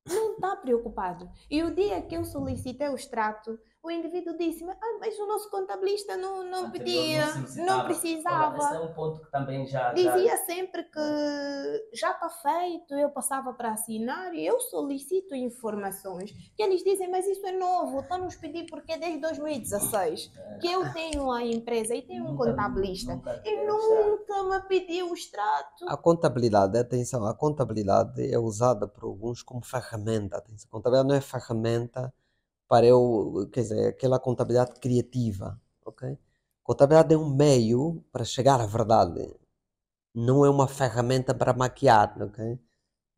Não está preocupado. E o dia que eu solicitei o extrato, o indivíduo disse-me, mas o nosso contabilista não pedia, não precisava. Olha, esse é um ponto que também Dizia sempre que já está feito, eu passava para assinar e eu solicito informações. Que eles dizem, mas isso é novo, estão nos pedir porque é desde 2016 que eu tenho a empresa e tenho um contabilista. E nunca me pediu o extrato. A contabilidade, atenção, a contabilidade é usada por alguns como ferramenta. Atenção, a contabilidade não é ferramenta para quer dizer, aquela contabilidade criativa, ok? Contabilidade é um meio para chegar à verdade, não é uma ferramenta para maquiar, ok?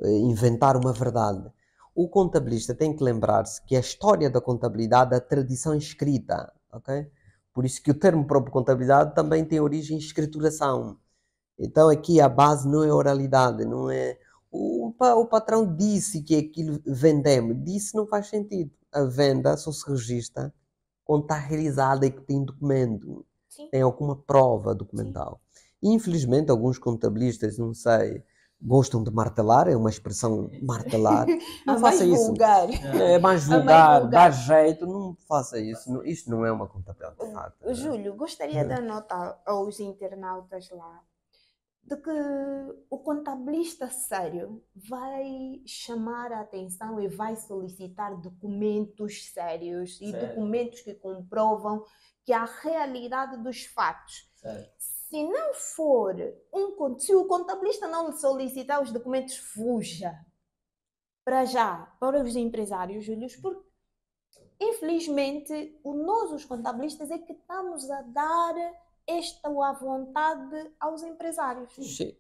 Inventar uma verdade. O contabilista tem que lembrar-se que a história da contabilidade é a tradição escrita, ok? Por isso que o termo próprio contabilidade também tem origem em escrituração. Então aqui a base não é oralidade, não é... O patrão disse que aquilo vendemos, disse não faz sentido. A venda só se registra quando está realizada e que tem documento. Sim. Tem alguma prova documental. Sim. Infelizmente alguns contabilistas, não sei, gostam de martelar, é uma expressão martelar. Não faça isso. Vulgar. É mais vulgar, dá jeito, não faça isso. Isto não é uma contabilidade de fato. Júlio, gostaria de anotar aos internautas lá de que o contabilista sério vai chamar a atenção e vai solicitar documentos sérios e documentos que comprovam que a realidade dos fatos. Se não for se o contabilista não lhe solicitar os documentos, fuja para os empresários, Júlio, porque infelizmente nós os contabilistas é que estamos a dar esta à vontade aos empresários. Sim,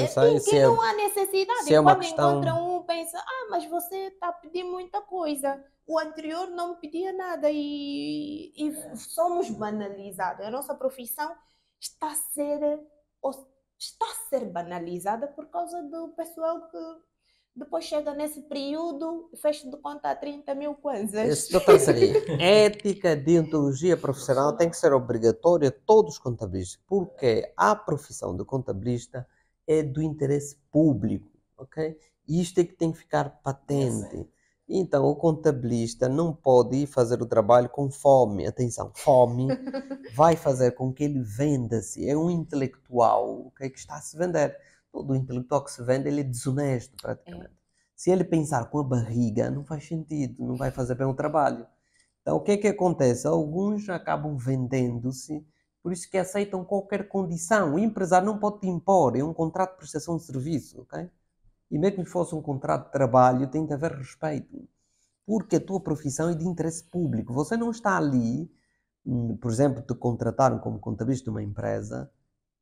não sei. Que não há necessidade. Se é uma quando questão... encontram pensa, mas você está a pedir muita coisa. O anterior não pedia nada e somos banalizados. A nossa profissão está a ser banalizada por causa do pessoal que depois chega nesse período e fecha de conta a 30 mil coisas. Esse doutor seria ética, deontologia profissional tem que ser obrigatória a todos os contabilistas, porque a profissão de contabilista é do interesse público, ok? E isto é que tem que ficar patente. Então, o contabilista não pode ir fazer o trabalho com fome. Atenção, fome vai fazer com que ele venda-se. É um intelectual, okay, que está a se vender. Todo intelectual que se vende, ele é desonesto, praticamente. Se ele pensar com a barriga, não faz sentido, não vai fazer bem o trabalho. Então, o que é que acontece? Alguns acabam vendendo-se, por isso que aceitam qualquer condição. O empresário não pode te impor, é um contrato de prestação de serviço, ok? E mesmo que fosse um contrato de trabalho, tem de haver respeito. Porque a tua profissão é de interesse público. Você não está ali, por exemplo, te contrataram como contabilista de uma empresa,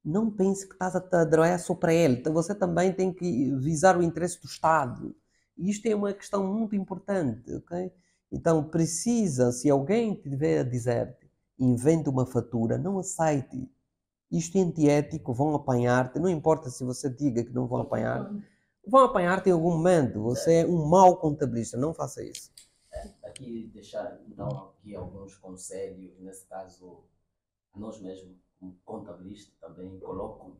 não pense que estás a te adorar só para ele. Então, você também tem que visar o interesse do Estado. E isto é uma questão muito importante, ok? Então, precisa, se alguém te tiver a dizer, invente uma fatura, não aceite. Isto é antiético, vão apanhar-te, não importa se você diga que não vão apanhar-te em algum momento. Você é um mau contabilista, não faça isso. Aqui deixar então aqui alguns conselhos, nesse caso, nós mesmos, como contabilistas, também colocam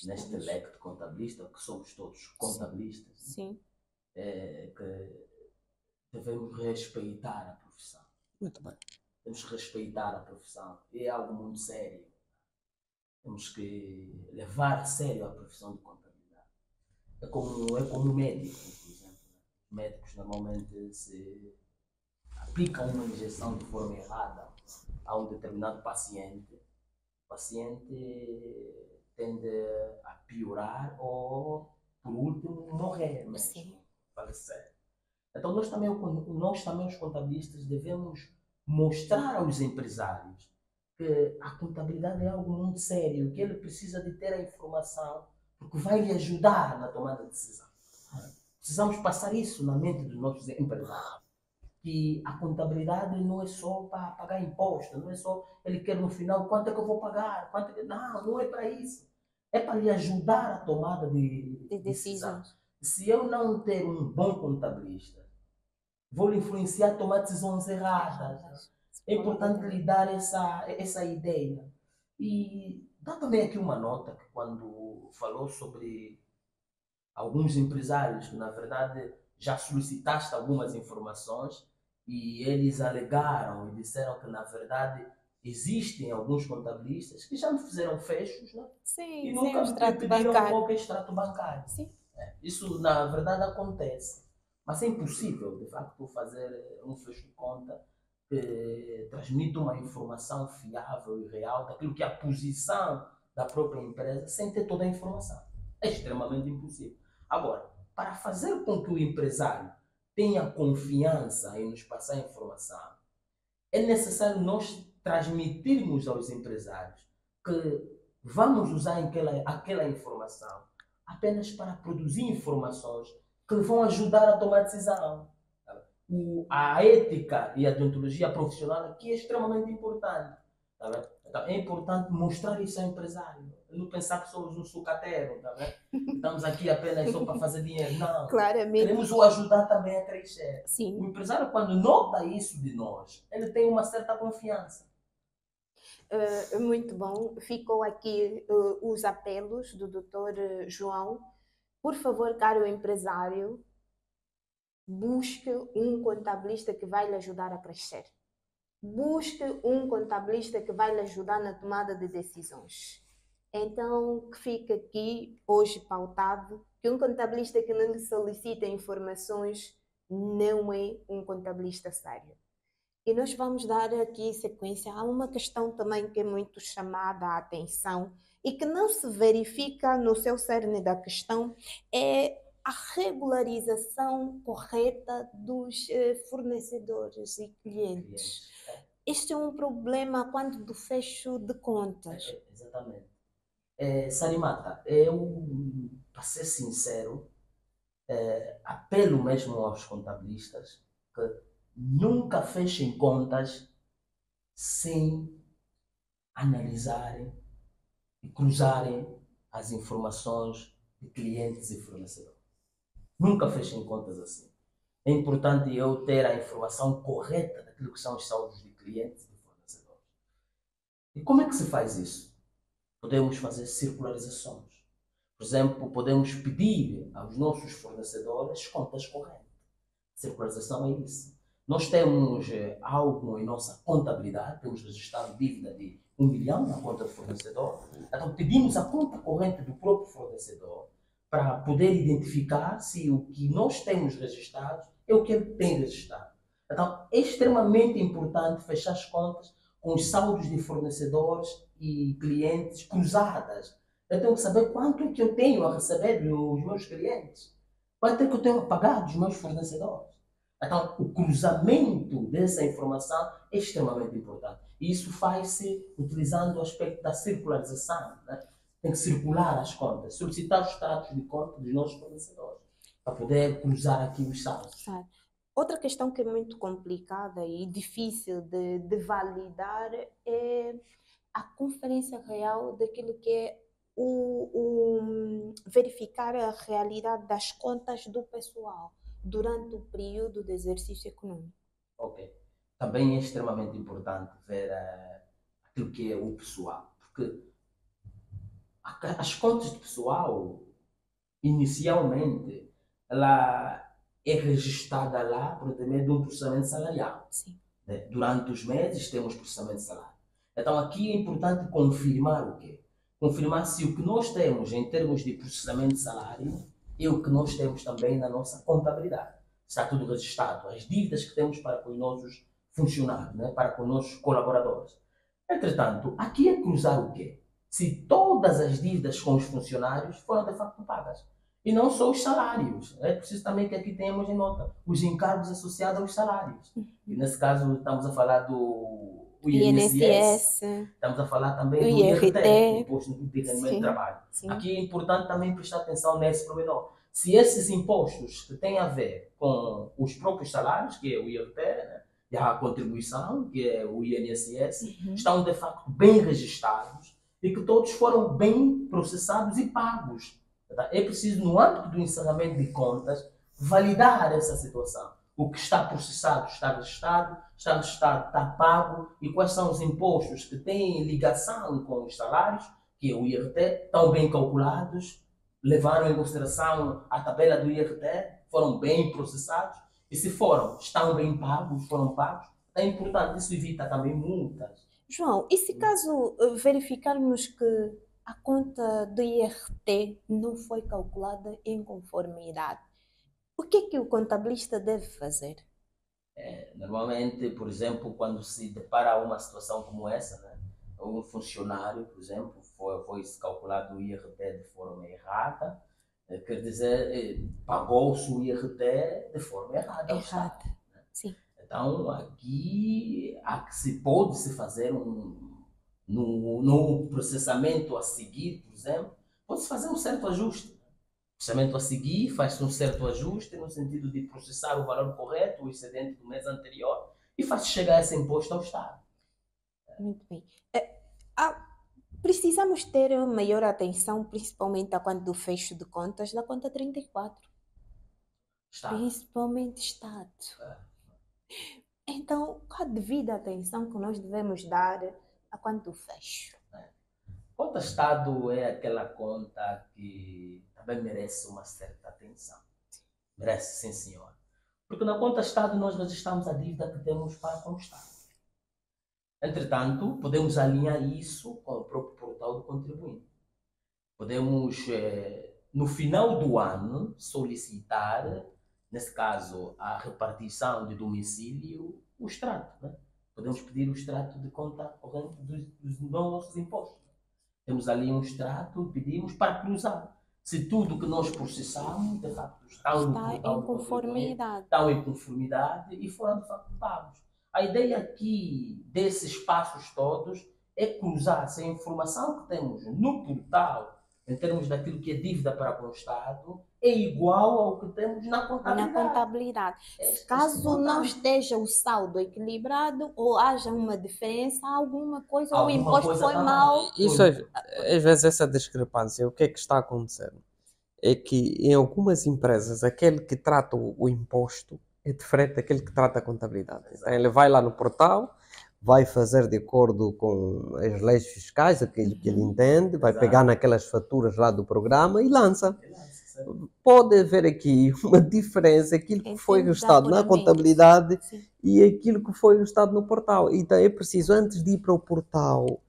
neste leque de contabilista, que somos todos contabilistas, Sim. Que devemos respeitar a profissão. Muito bem. Temos que respeitar a profissão. É algo muito sério. Temos que levar a sério a profissão de contabilidade. É como médico, por exemplo. Médicos normalmente se aplicam uma injeção de forma errada a um determinado paciente. O paciente tende a piorar ou, por último, morrer mesmo. Sim. Falecer. Então, nós também, os contabilistas, devemos mostrar aos empresários que a contabilidade é algo muito sério, que ele precisa de ter a informação, porque vai lhe ajudar na tomada de decisão. Precisamos passar isso na mente dos nossos empresários. Que a contabilidade não é só para pagar imposto, não é só ele quer no final quanto é que eu vou pagar, não é para isso. É para lhe ajudar a tomada de decisão. Se eu não ter um bom contabilista, vou lhe influenciar a tomar decisões erradas. É importante lhe dar essa ideia. E dá também aqui uma nota que quando falou sobre alguns empresários que, na verdade, já solicitaste algumas informações e eles alegaram e disseram que, na verdade, existem alguns contabilistas que já me fizeram fechos, né? Sim, E nunca me pediram qualquer extrato bancário. Sim. Isso, na verdade, acontece. Mas é impossível, de facto, fazer um fecho de conta que transmite uma informação fiável e real daquilo que é a posição da própria empresa sem ter toda a informação. É extremamente impossível. Agora, para fazer com que o empresário tenha confiança em nos passar a informação, é necessário nós transmitirmos aos empresários que vamos usar aquela informação apenas para produzir informações que vão ajudar a tomar decisão. A ética e a deontologia profissional aqui é extremamente importante. Então, é importante mostrar isso ao empresário. Não pensar que somos um sucateiro. Estamos aqui apenas só para fazer dinheiro. Não. Claramente. Queremos o ajudar também a crescer. Sim. O empresário, quando nota isso de nós, ele tem uma certa confiança. Muito bom. Ficou aqui os apelos do Dr. João. Por favor, caro empresário, busque um contabilista que vai lhe ajudar a crescer. Busque um contabilista que vai lhe ajudar na tomada de decisões. Então, que fica aqui hoje pautado que um contabilista que não lhe solicita informações não é um contabilista sério. E nós vamos dar aqui sequência a uma questão também que é muito chamada a atenção e que não se verifica no seu cerne da questão, é a regularização correta dos fornecedores e clientes. Este é um problema quando do fecho de contas. Exatamente. Sarimata, para ser sincero, apelo mesmo aos contabilistas que nunca fechem contas sem analisarem e cruzarem as informações de clientes e fornecedores. Nunca fechem contas assim. É importante eu ter a informação correta daquilo que são os saldos de clientes e de fornecedores. E como é que se faz isso? Podemos fazer circularizações. Por exemplo, podemos pedir aos nossos fornecedores contas correntes. Circularização é isso. Nós temos algo em nossa contabilidade, temos registrado dívida de 1 milhão na conta do fornecedor, então pedimos a conta corrente do próprio fornecedor para poder identificar se o que nós temos registrado é o que ele tem registrado. Então, é extremamente importante fechar as contas com os saldos de fornecedores e clientes cruzadas. Eu tenho que saber quanto é que eu tenho a receber dos meus clientes, quanto é que eu tenho a pagar dos meus fornecedores. Então, o cruzamento dessa informação é extremamente importante. E isso faz-se utilizando o aspecto da circularização. Né? Tem que circular as contas, solicitar os status de conta dos nossos fornecedores, para poder cruzar aqui os saldos. Outra questão que é muito complicada e difícil de validar é a conferência real daquilo que é verificar a realidade das contas do pessoal durante o período de exercício econômico. Ok. Também é extremamente importante ver aquilo que é o pessoal, porque as contas do pessoal, inicialmente, ela é registrada lá por intermédio de um processamento salarial. Sim. Durante os meses temos processamento de salário. Então aqui é importante confirmar o quê? Confirmar se o que nós temos em termos de processamento de salário é o que nós temos também na nossa contabilidade. Está tudo registrado, as dívidas que temos para com os nossos funcionários, né? Para com os nossos colaboradores. Entretanto, aqui é cruzar o quê? Se todas as dívidas com os funcionários foram de facto pagas. E não só os salários. É preciso também que aqui tenhamos em nota os encargos associados aos salários. E nesse caso estamos a falar do INSS, estamos a falar também do IRT, Imposto de Rendimento de Trabalho. Sim. Aqui é importante também prestar atenção nesse pormenor. Se esses impostos que têm a ver com os próprios salários, que é o IRT, né, e a contribuição, que é o INSS, estão de facto bem registrados e que todos foram bem processados e pagos. É preciso, no âmbito do encerramento de contas, validar essa situação. O que está processado está registrado, está pago, e quais são os impostos que têm ligação com os salários, que é o IRT, estão bem calculados, levaram em consideração a tabela do IRT, foram bem processados, e se estão bem pagos, foram pagos, é importante, isso evita também multas. João, e se caso verificarmos que a conta do IRT não foi calculada em conformidade, o que é que o contabilista deve fazer? Normalmente, por exemplo, quando se depara uma situação como essa, né, um funcionário, por exemplo, foi-se calculado o IRT de forma errada, quer dizer, pagou-se o IRT de forma errada ao Estado. Né? Sim. Então, aqui pode-se fazer no processamento a seguir, por exemplo, pode-se fazer um certo ajuste. Processamento a seguir, faz-se um certo ajuste no sentido de processar o valor correto, o excedente do mês anterior, e faz-se chegar esse imposto ao Estado. Muito bem. Precisamos ter maior atenção, principalmente a quando do fecho de contas, na conta 34. Estado. Principalmente Estado. Então, qual a devida atenção que nós devemos dar a quando do fecho? Conta Estado é aquela conta que também merece uma certa atenção. Merece, sim, senhor. Porque na conta Estado nós registramos a dívida que temos para com o Estado. Entretanto, podemos alinhar isso com o próprio portal do contribuinte. Podemos, no final do ano, solicitar, nesse caso, a repartição de domicílio, o extrato. Né? Podemos pedir o extrato de conta corrente dos nossos impostos. Temos ali um extrato e pedimos para cruzar. Se tudo que nós processamos, de facto, está em conformidade. Estão em conformidade e foram, de facto, pagos. A ideia aqui desses passos todos é cruzar essa informação que temos no portal, em termos daquilo que é dívida para com o Estado, é igual ao que temos na contabilidade. Caso não esteja o saldo equilibrado ou haja uma diferença, alguma coisa, ou o imposto foi mal. Isso, às vezes, essa discrepância, o que é que está acontecendo? é que em algumas empresas aquele que trata o imposto é diferente daquele que trata a contabilidade. Então, ele vai lá no portal, vai fazer de acordo com as leis fiscais, aquilo que ele entende, vai pegar naquelas faturas lá do programa e lança. Pode haver aqui uma diferença, aquilo que foi registado na contabilidade e aquilo que foi registado no portal. Então é preciso, antes de ir para o portal,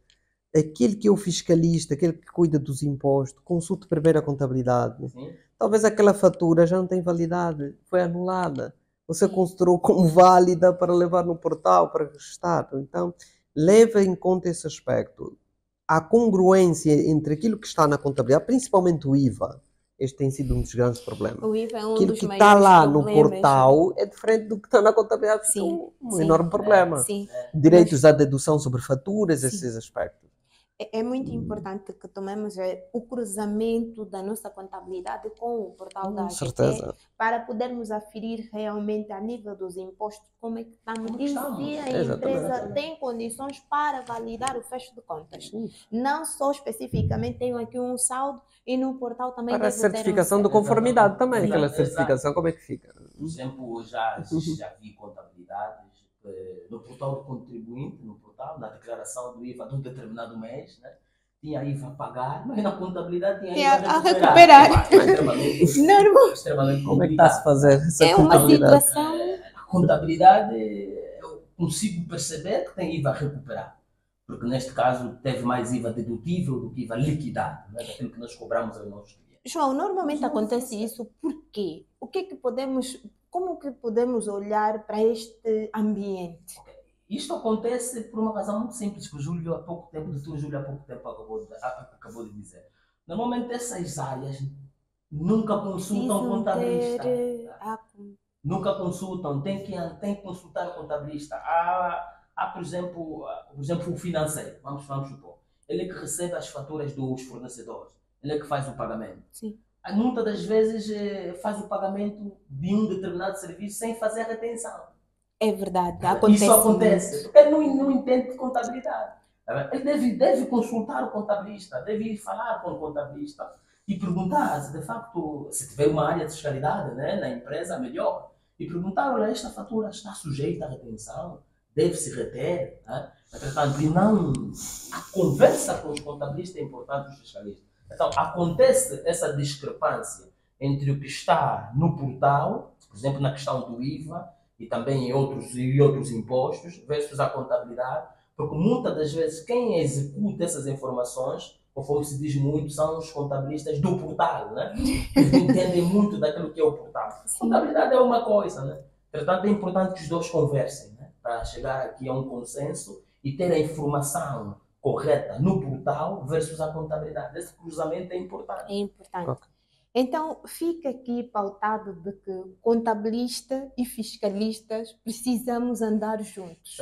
aquele que é o fiscalista, aquele que cuida dos impostos, consulte primeiro a contabilidade. Sim. Talvez aquela fatura já não tem validade, foi anulada. Você considerou como válida para levar no portal, para registrar. Então, leve em conta esse aspecto. A congruência entre aquilo que está na contabilidade, principalmente o IVA. Este tem sido um dos grandes problemas. O IVA é um aquilo dos que maiores está lá problemas, no portal é diferente do que está na contabilidade. Sim, um enorme problema. Sim. Direitos à dedução sobre faturas, esses aspectos. É muito importante que tomemos o cruzamento da nossa contabilidade com o portal da AGT para podermos aferir realmente a nível dos impostos como é que estamos e se a empresa tem condições para validar o fecho de contas. Não só especificamente tenho aqui um saldo e no portal também para a certificação de conformidade também, aquela certificação como é que fica? Por exemplo, já vi contabilidades no portal do contribuinte, na declaração do IVA de um determinado mês, né? Tinha IVA a pagar, mas na contabilidade tinha IVA a recuperar. Extremamente como é que está-se a fazer essa uma situação... A contabilidade, eu consigo perceber que tem IVA a recuperar. Porque neste caso teve mais IVA dedutível do que IVA liquidado, né? Daquilo que nós cobramos aos nossos clientes. João, normalmente acontece isso por quê? Como que podemos olhar para este ambiente? Isto acontece por uma razão muito simples, que o Júlio há pouco tempo acabou de dizer. Normalmente essas áreas nunca consultam o contabilista. Nunca consultam, tem que consultar o contabilista. Há por exemplo, o financeiro, vamos supor. Ele é que recebe as faturas dos fornecedores, ele é que faz o pagamento. Sim. Muitas das vezes faz o pagamento de um determinado serviço sem fazer a retenção. É verdade, isso acontece. Porque ele não entende de contabilidade. Ele deve consultar o contabilista, deve ir falar com o contabilista e perguntar se de facto, se tiver uma área de fiscalidade, né, na empresa, melhor. E perguntar, olha, esta fatura está sujeita à retenção, deve-se reter. Né? Portanto, e não, a conversa com o contabilista é importante, os fiscalistas. Então, acontece essa discrepância entre o que está no portal, por exemplo, na questão do IVA, e também em outros impostos, versus a contabilidade, porque muitas das vezes quem executa essas informações, conforme se diz muito, são os contabilistas do portal, né? Eles entendem muito daquilo que é o portal. Sim. Contabilidade é uma coisa, né? Portanto, é importante que os dois conversem, né? Para chegar aqui a um consenso e ter a informação correta no portal versus a contabilidade. Esse cruzamento é importante. É importante. Okay. Então, fica aqui pautado de que contabilista e fiscalistas precisamos andar juntos.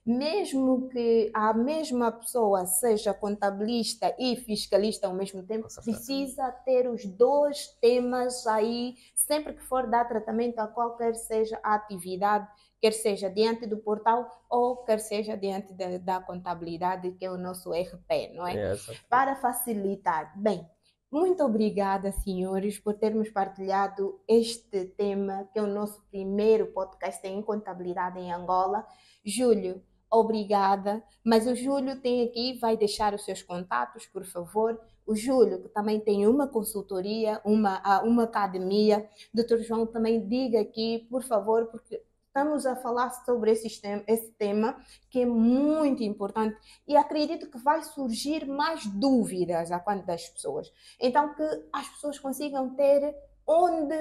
Mesmo que a mesma pessoa seja contabilista e fiscalista ao mesmo tempo, precisa ter os dois temas aí, sempre que for dar tratamento a qualquer seja a atividade, quer seja diante do portal ou quer seja diante da contabilidade, que é o nosso ERP, não é? Para facilitar. Bem, muito obrigada, senhores, por termos partilhado este tema, que é o nosso primeiro podcast em contabilidade em Angola. Júlio, obrigada. Mas o Júlio tem aqui, vai deixar os seus contatos, por favor. O Júlio, que também tem uma consultoria, uma academia. Doutor João, também diga aqui, por favor, porque estamos a falar sobre esse tema que é muito importante e acredito que vai surgir mais dúvidas a quanto das pessoas. Então, que as pessoas consigam ter onde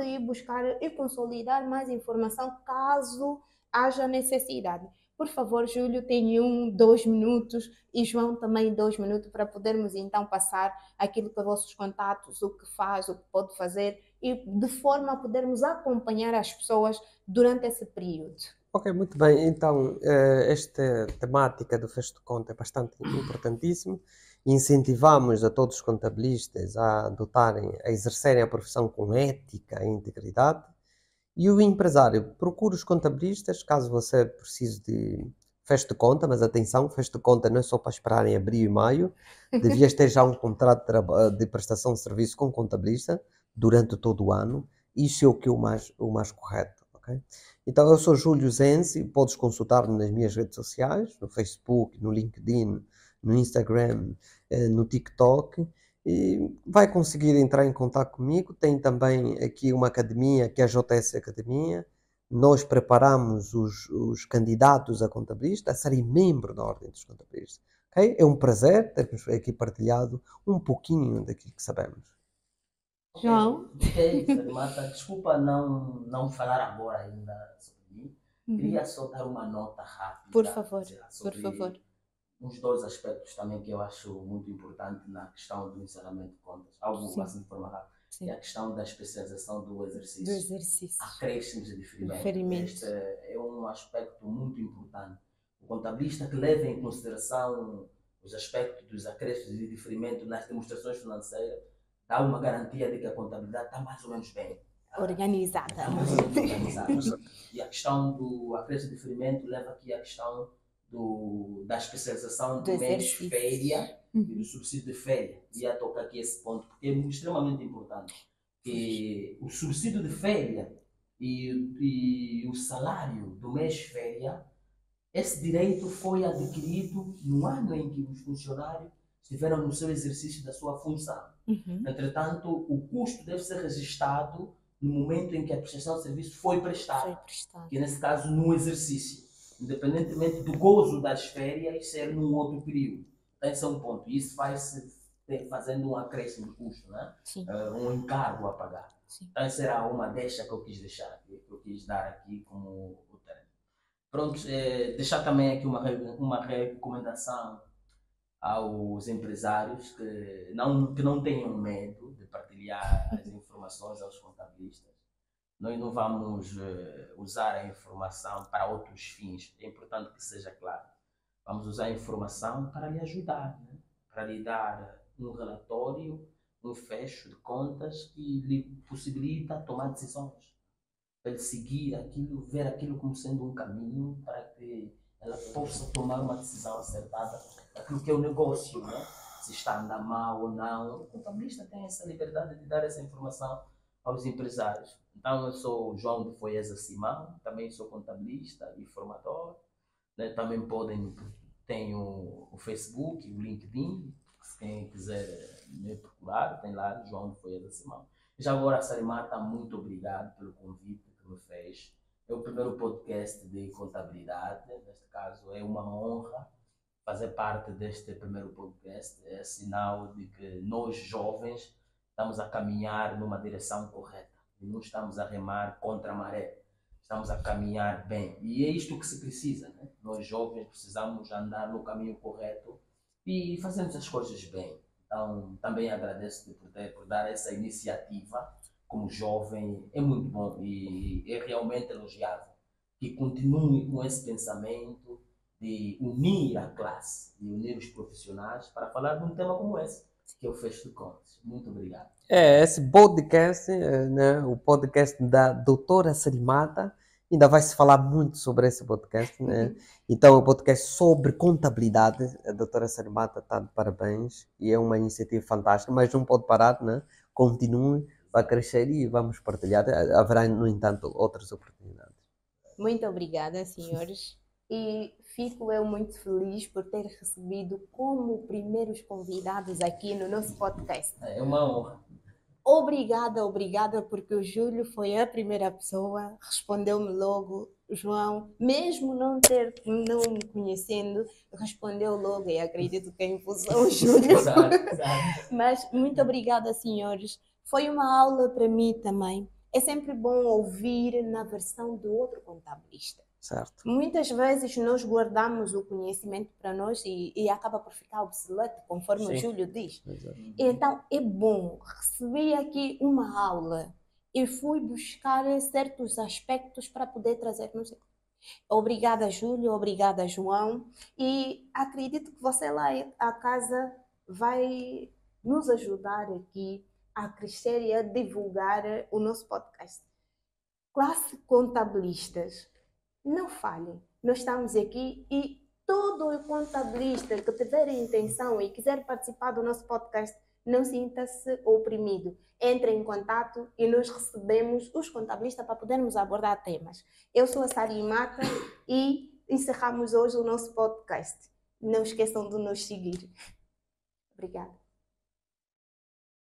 ir buscar e consolidar mais informação caso haja necessidade. Por favor, Júlio, tem 2 minutos e João também 2 minutos para podermos então passar aquilo que vossos contatos, o que faz, o que pode fazer e de forma a podermos acompanhar as pessoas durante esse período. Ok, muito bem. Então, esta temática do fecho de conta é bastante importantíssima. Incentivamos a todos os contabilistas a exercerem a profissão com ética e integridade. E o empresário procura os contabilistas, caso você precise de fecho de conta, mas atenção, fecho de conta não é só para esperar em abril e maio, devias ter já um contrato de prestação de serviço com contabilista durante todo o ano, isso é o mais correto, ok? Então eu sou Júlio Zenzi, podes consultar-me nas minhas redes sociais, no Facebook, no LinkedIn, no Instagram, no TikTok, e vai conseguir entrar em contato comigo. Tem também aqui uma academia, que é a JS Academia. Nós preparamos os candidatos a contabilista a serem membro da Ordem dos Contabilistas. Okay? É um prazer termos aqui partilhado um pouquinho daquilo que sabemos. João? Ok, Sarimata, desculpa não falar agora ainda sobre mim. Queria só dar uma nota rápida. Por favor, sobre por favor. uns dois aspectos também que eu acho muito importante na questão do encerramento de contas. Algo Sim. assim de forma rápida. Sim. É a questão da especialização do exercício. Do exercício. Acréscimos e diferimentos. Diferimentos. Este é um aspecto muito importante. O contabilista que leva em consideração os aspectos dos acréscimos e diferimentos nas demonstrações financeiras dá uma garantia de que a contabilidade está mais ou menos bem Organizada. Está mais ou menos organizada. E a questão do acréscimo de diferimento leva aqui à questão da especialização do mês exercício. férias e do subsídio de férias. Ia tocar aqui esse ponto, porque é extremamente importante. Que o subsídio de férias e o salário do mês férias, esse direito foi adquirido no ano em que os funcionários estiveram no seu exercício da sua função. Entretanto, o custo deve ser registrado no momento em que a prestação de serviço foi prestada, que nesse caso no exercício, independentemente do gozo das férias ser num outro período. Então, esse é um ponto. Isso vai-se fazendo um acréscimo de custo, né? Um encargo a pagar. Sim. Então, essa era uma deixa que eu quis deixar, que eu quis dar aqui como o termo. Pronto, deixar também aqui uma recomendação aos empresários que não tenham medo de partilhar as informações aos contabilistas. Nós não vamos usar a informação para outros fins, é importante que seja claro. Vamos usar a informação para lhe ajudar, né? Para lhe dar um relatório, um fecho de contas que lhe possibilita tomar decisões. Para ele seguir aquilo, ver aquilo como sendo um caminho para que ela possa tomar uma decisão acertada daquilo que é o negócio, né? Se está a andar mal ou não. O contabilista tem essa liberdade de dar essa informação aos empresários. Então, eu sou o João de Foiesa Simão, também sou contabilista e formador. Né? Também tenho o Facebook, o LinkedIn, se quem quiser me procurar, tem lá João de Foiesa Simão. Já agora, Sarimata, muito obrigado pelo convite que me fez. É o primeiro podcast de contabilidade, neste caso é uma honra fazer parte deste primeiro podcast. É sinal de que nós jovens estamos a caminhar numa direção correta e não estamos a remar contra a maré, estamos a caminhar bem e é isto que se precisa, né? Nós jovens precisamos andar no caminho correto e fazermos as coisas bem. Então também agradeço por dar essa iniciativa. Como jovem é muito bom e é realmente elogiável que continue com esse pensamento de unir a classe, de unir os profissionais para falar de um tema como esse, que é o fecho de contas. Muito obrigado. Esse podcast, né, o podcast da doutora Sarimata, ainda vai se falar muito sobre esse podcast, né? Então, é um podcast sobre contabilidade. A doutora Sarimata está de parabéns e é uma iniciativa fantástica, mas não pode parar, né? Continue, vai crescer e vamos partilhar. Haverá, no entanto, outras oportunidades. Muito obrigada, senhores. E fico eu muito feliz por ter recebido como primeiros convidados aqui no nosso podcast. É uma honra. Obrigada, porque o Júlio foi a primeira pessoa, respondeu-me logo, João, mesmo não me conhecendo, respondeu logo, e acredito que é em função do Júlio. Exato. Mas muito obrigada, senhores. Foi uma aula para mim também. É sempre bom ouvir na versão do outro contabilista. Certo. Muitas vezes nós guardamos o conhecimento para nós e acaba por ficar obsoleto, conforme Sim. o Júlio diz. Exato. Então é bom, recebi aqui uma aula e fui buscar certos aspectos para poder trazer no seu. Obrigada, Júlio, obrigada, João. E acredito que você lá à casa vai nos ajudar aqui a crescer e a divulgar o nosso podcast. Classe contabilistas, não falhem, nós estamos aqui e todo o contabilista que tiver intenção e quiser participar do nosso podcast, não sinta-se oprimido. Entre em contato e nós recebemos os contabilistas para podermos abordar temas. Eu sou a Sari Mata e encerramos hoje o nosso podcast. Não esqueçam de nos seguir. Obrigada.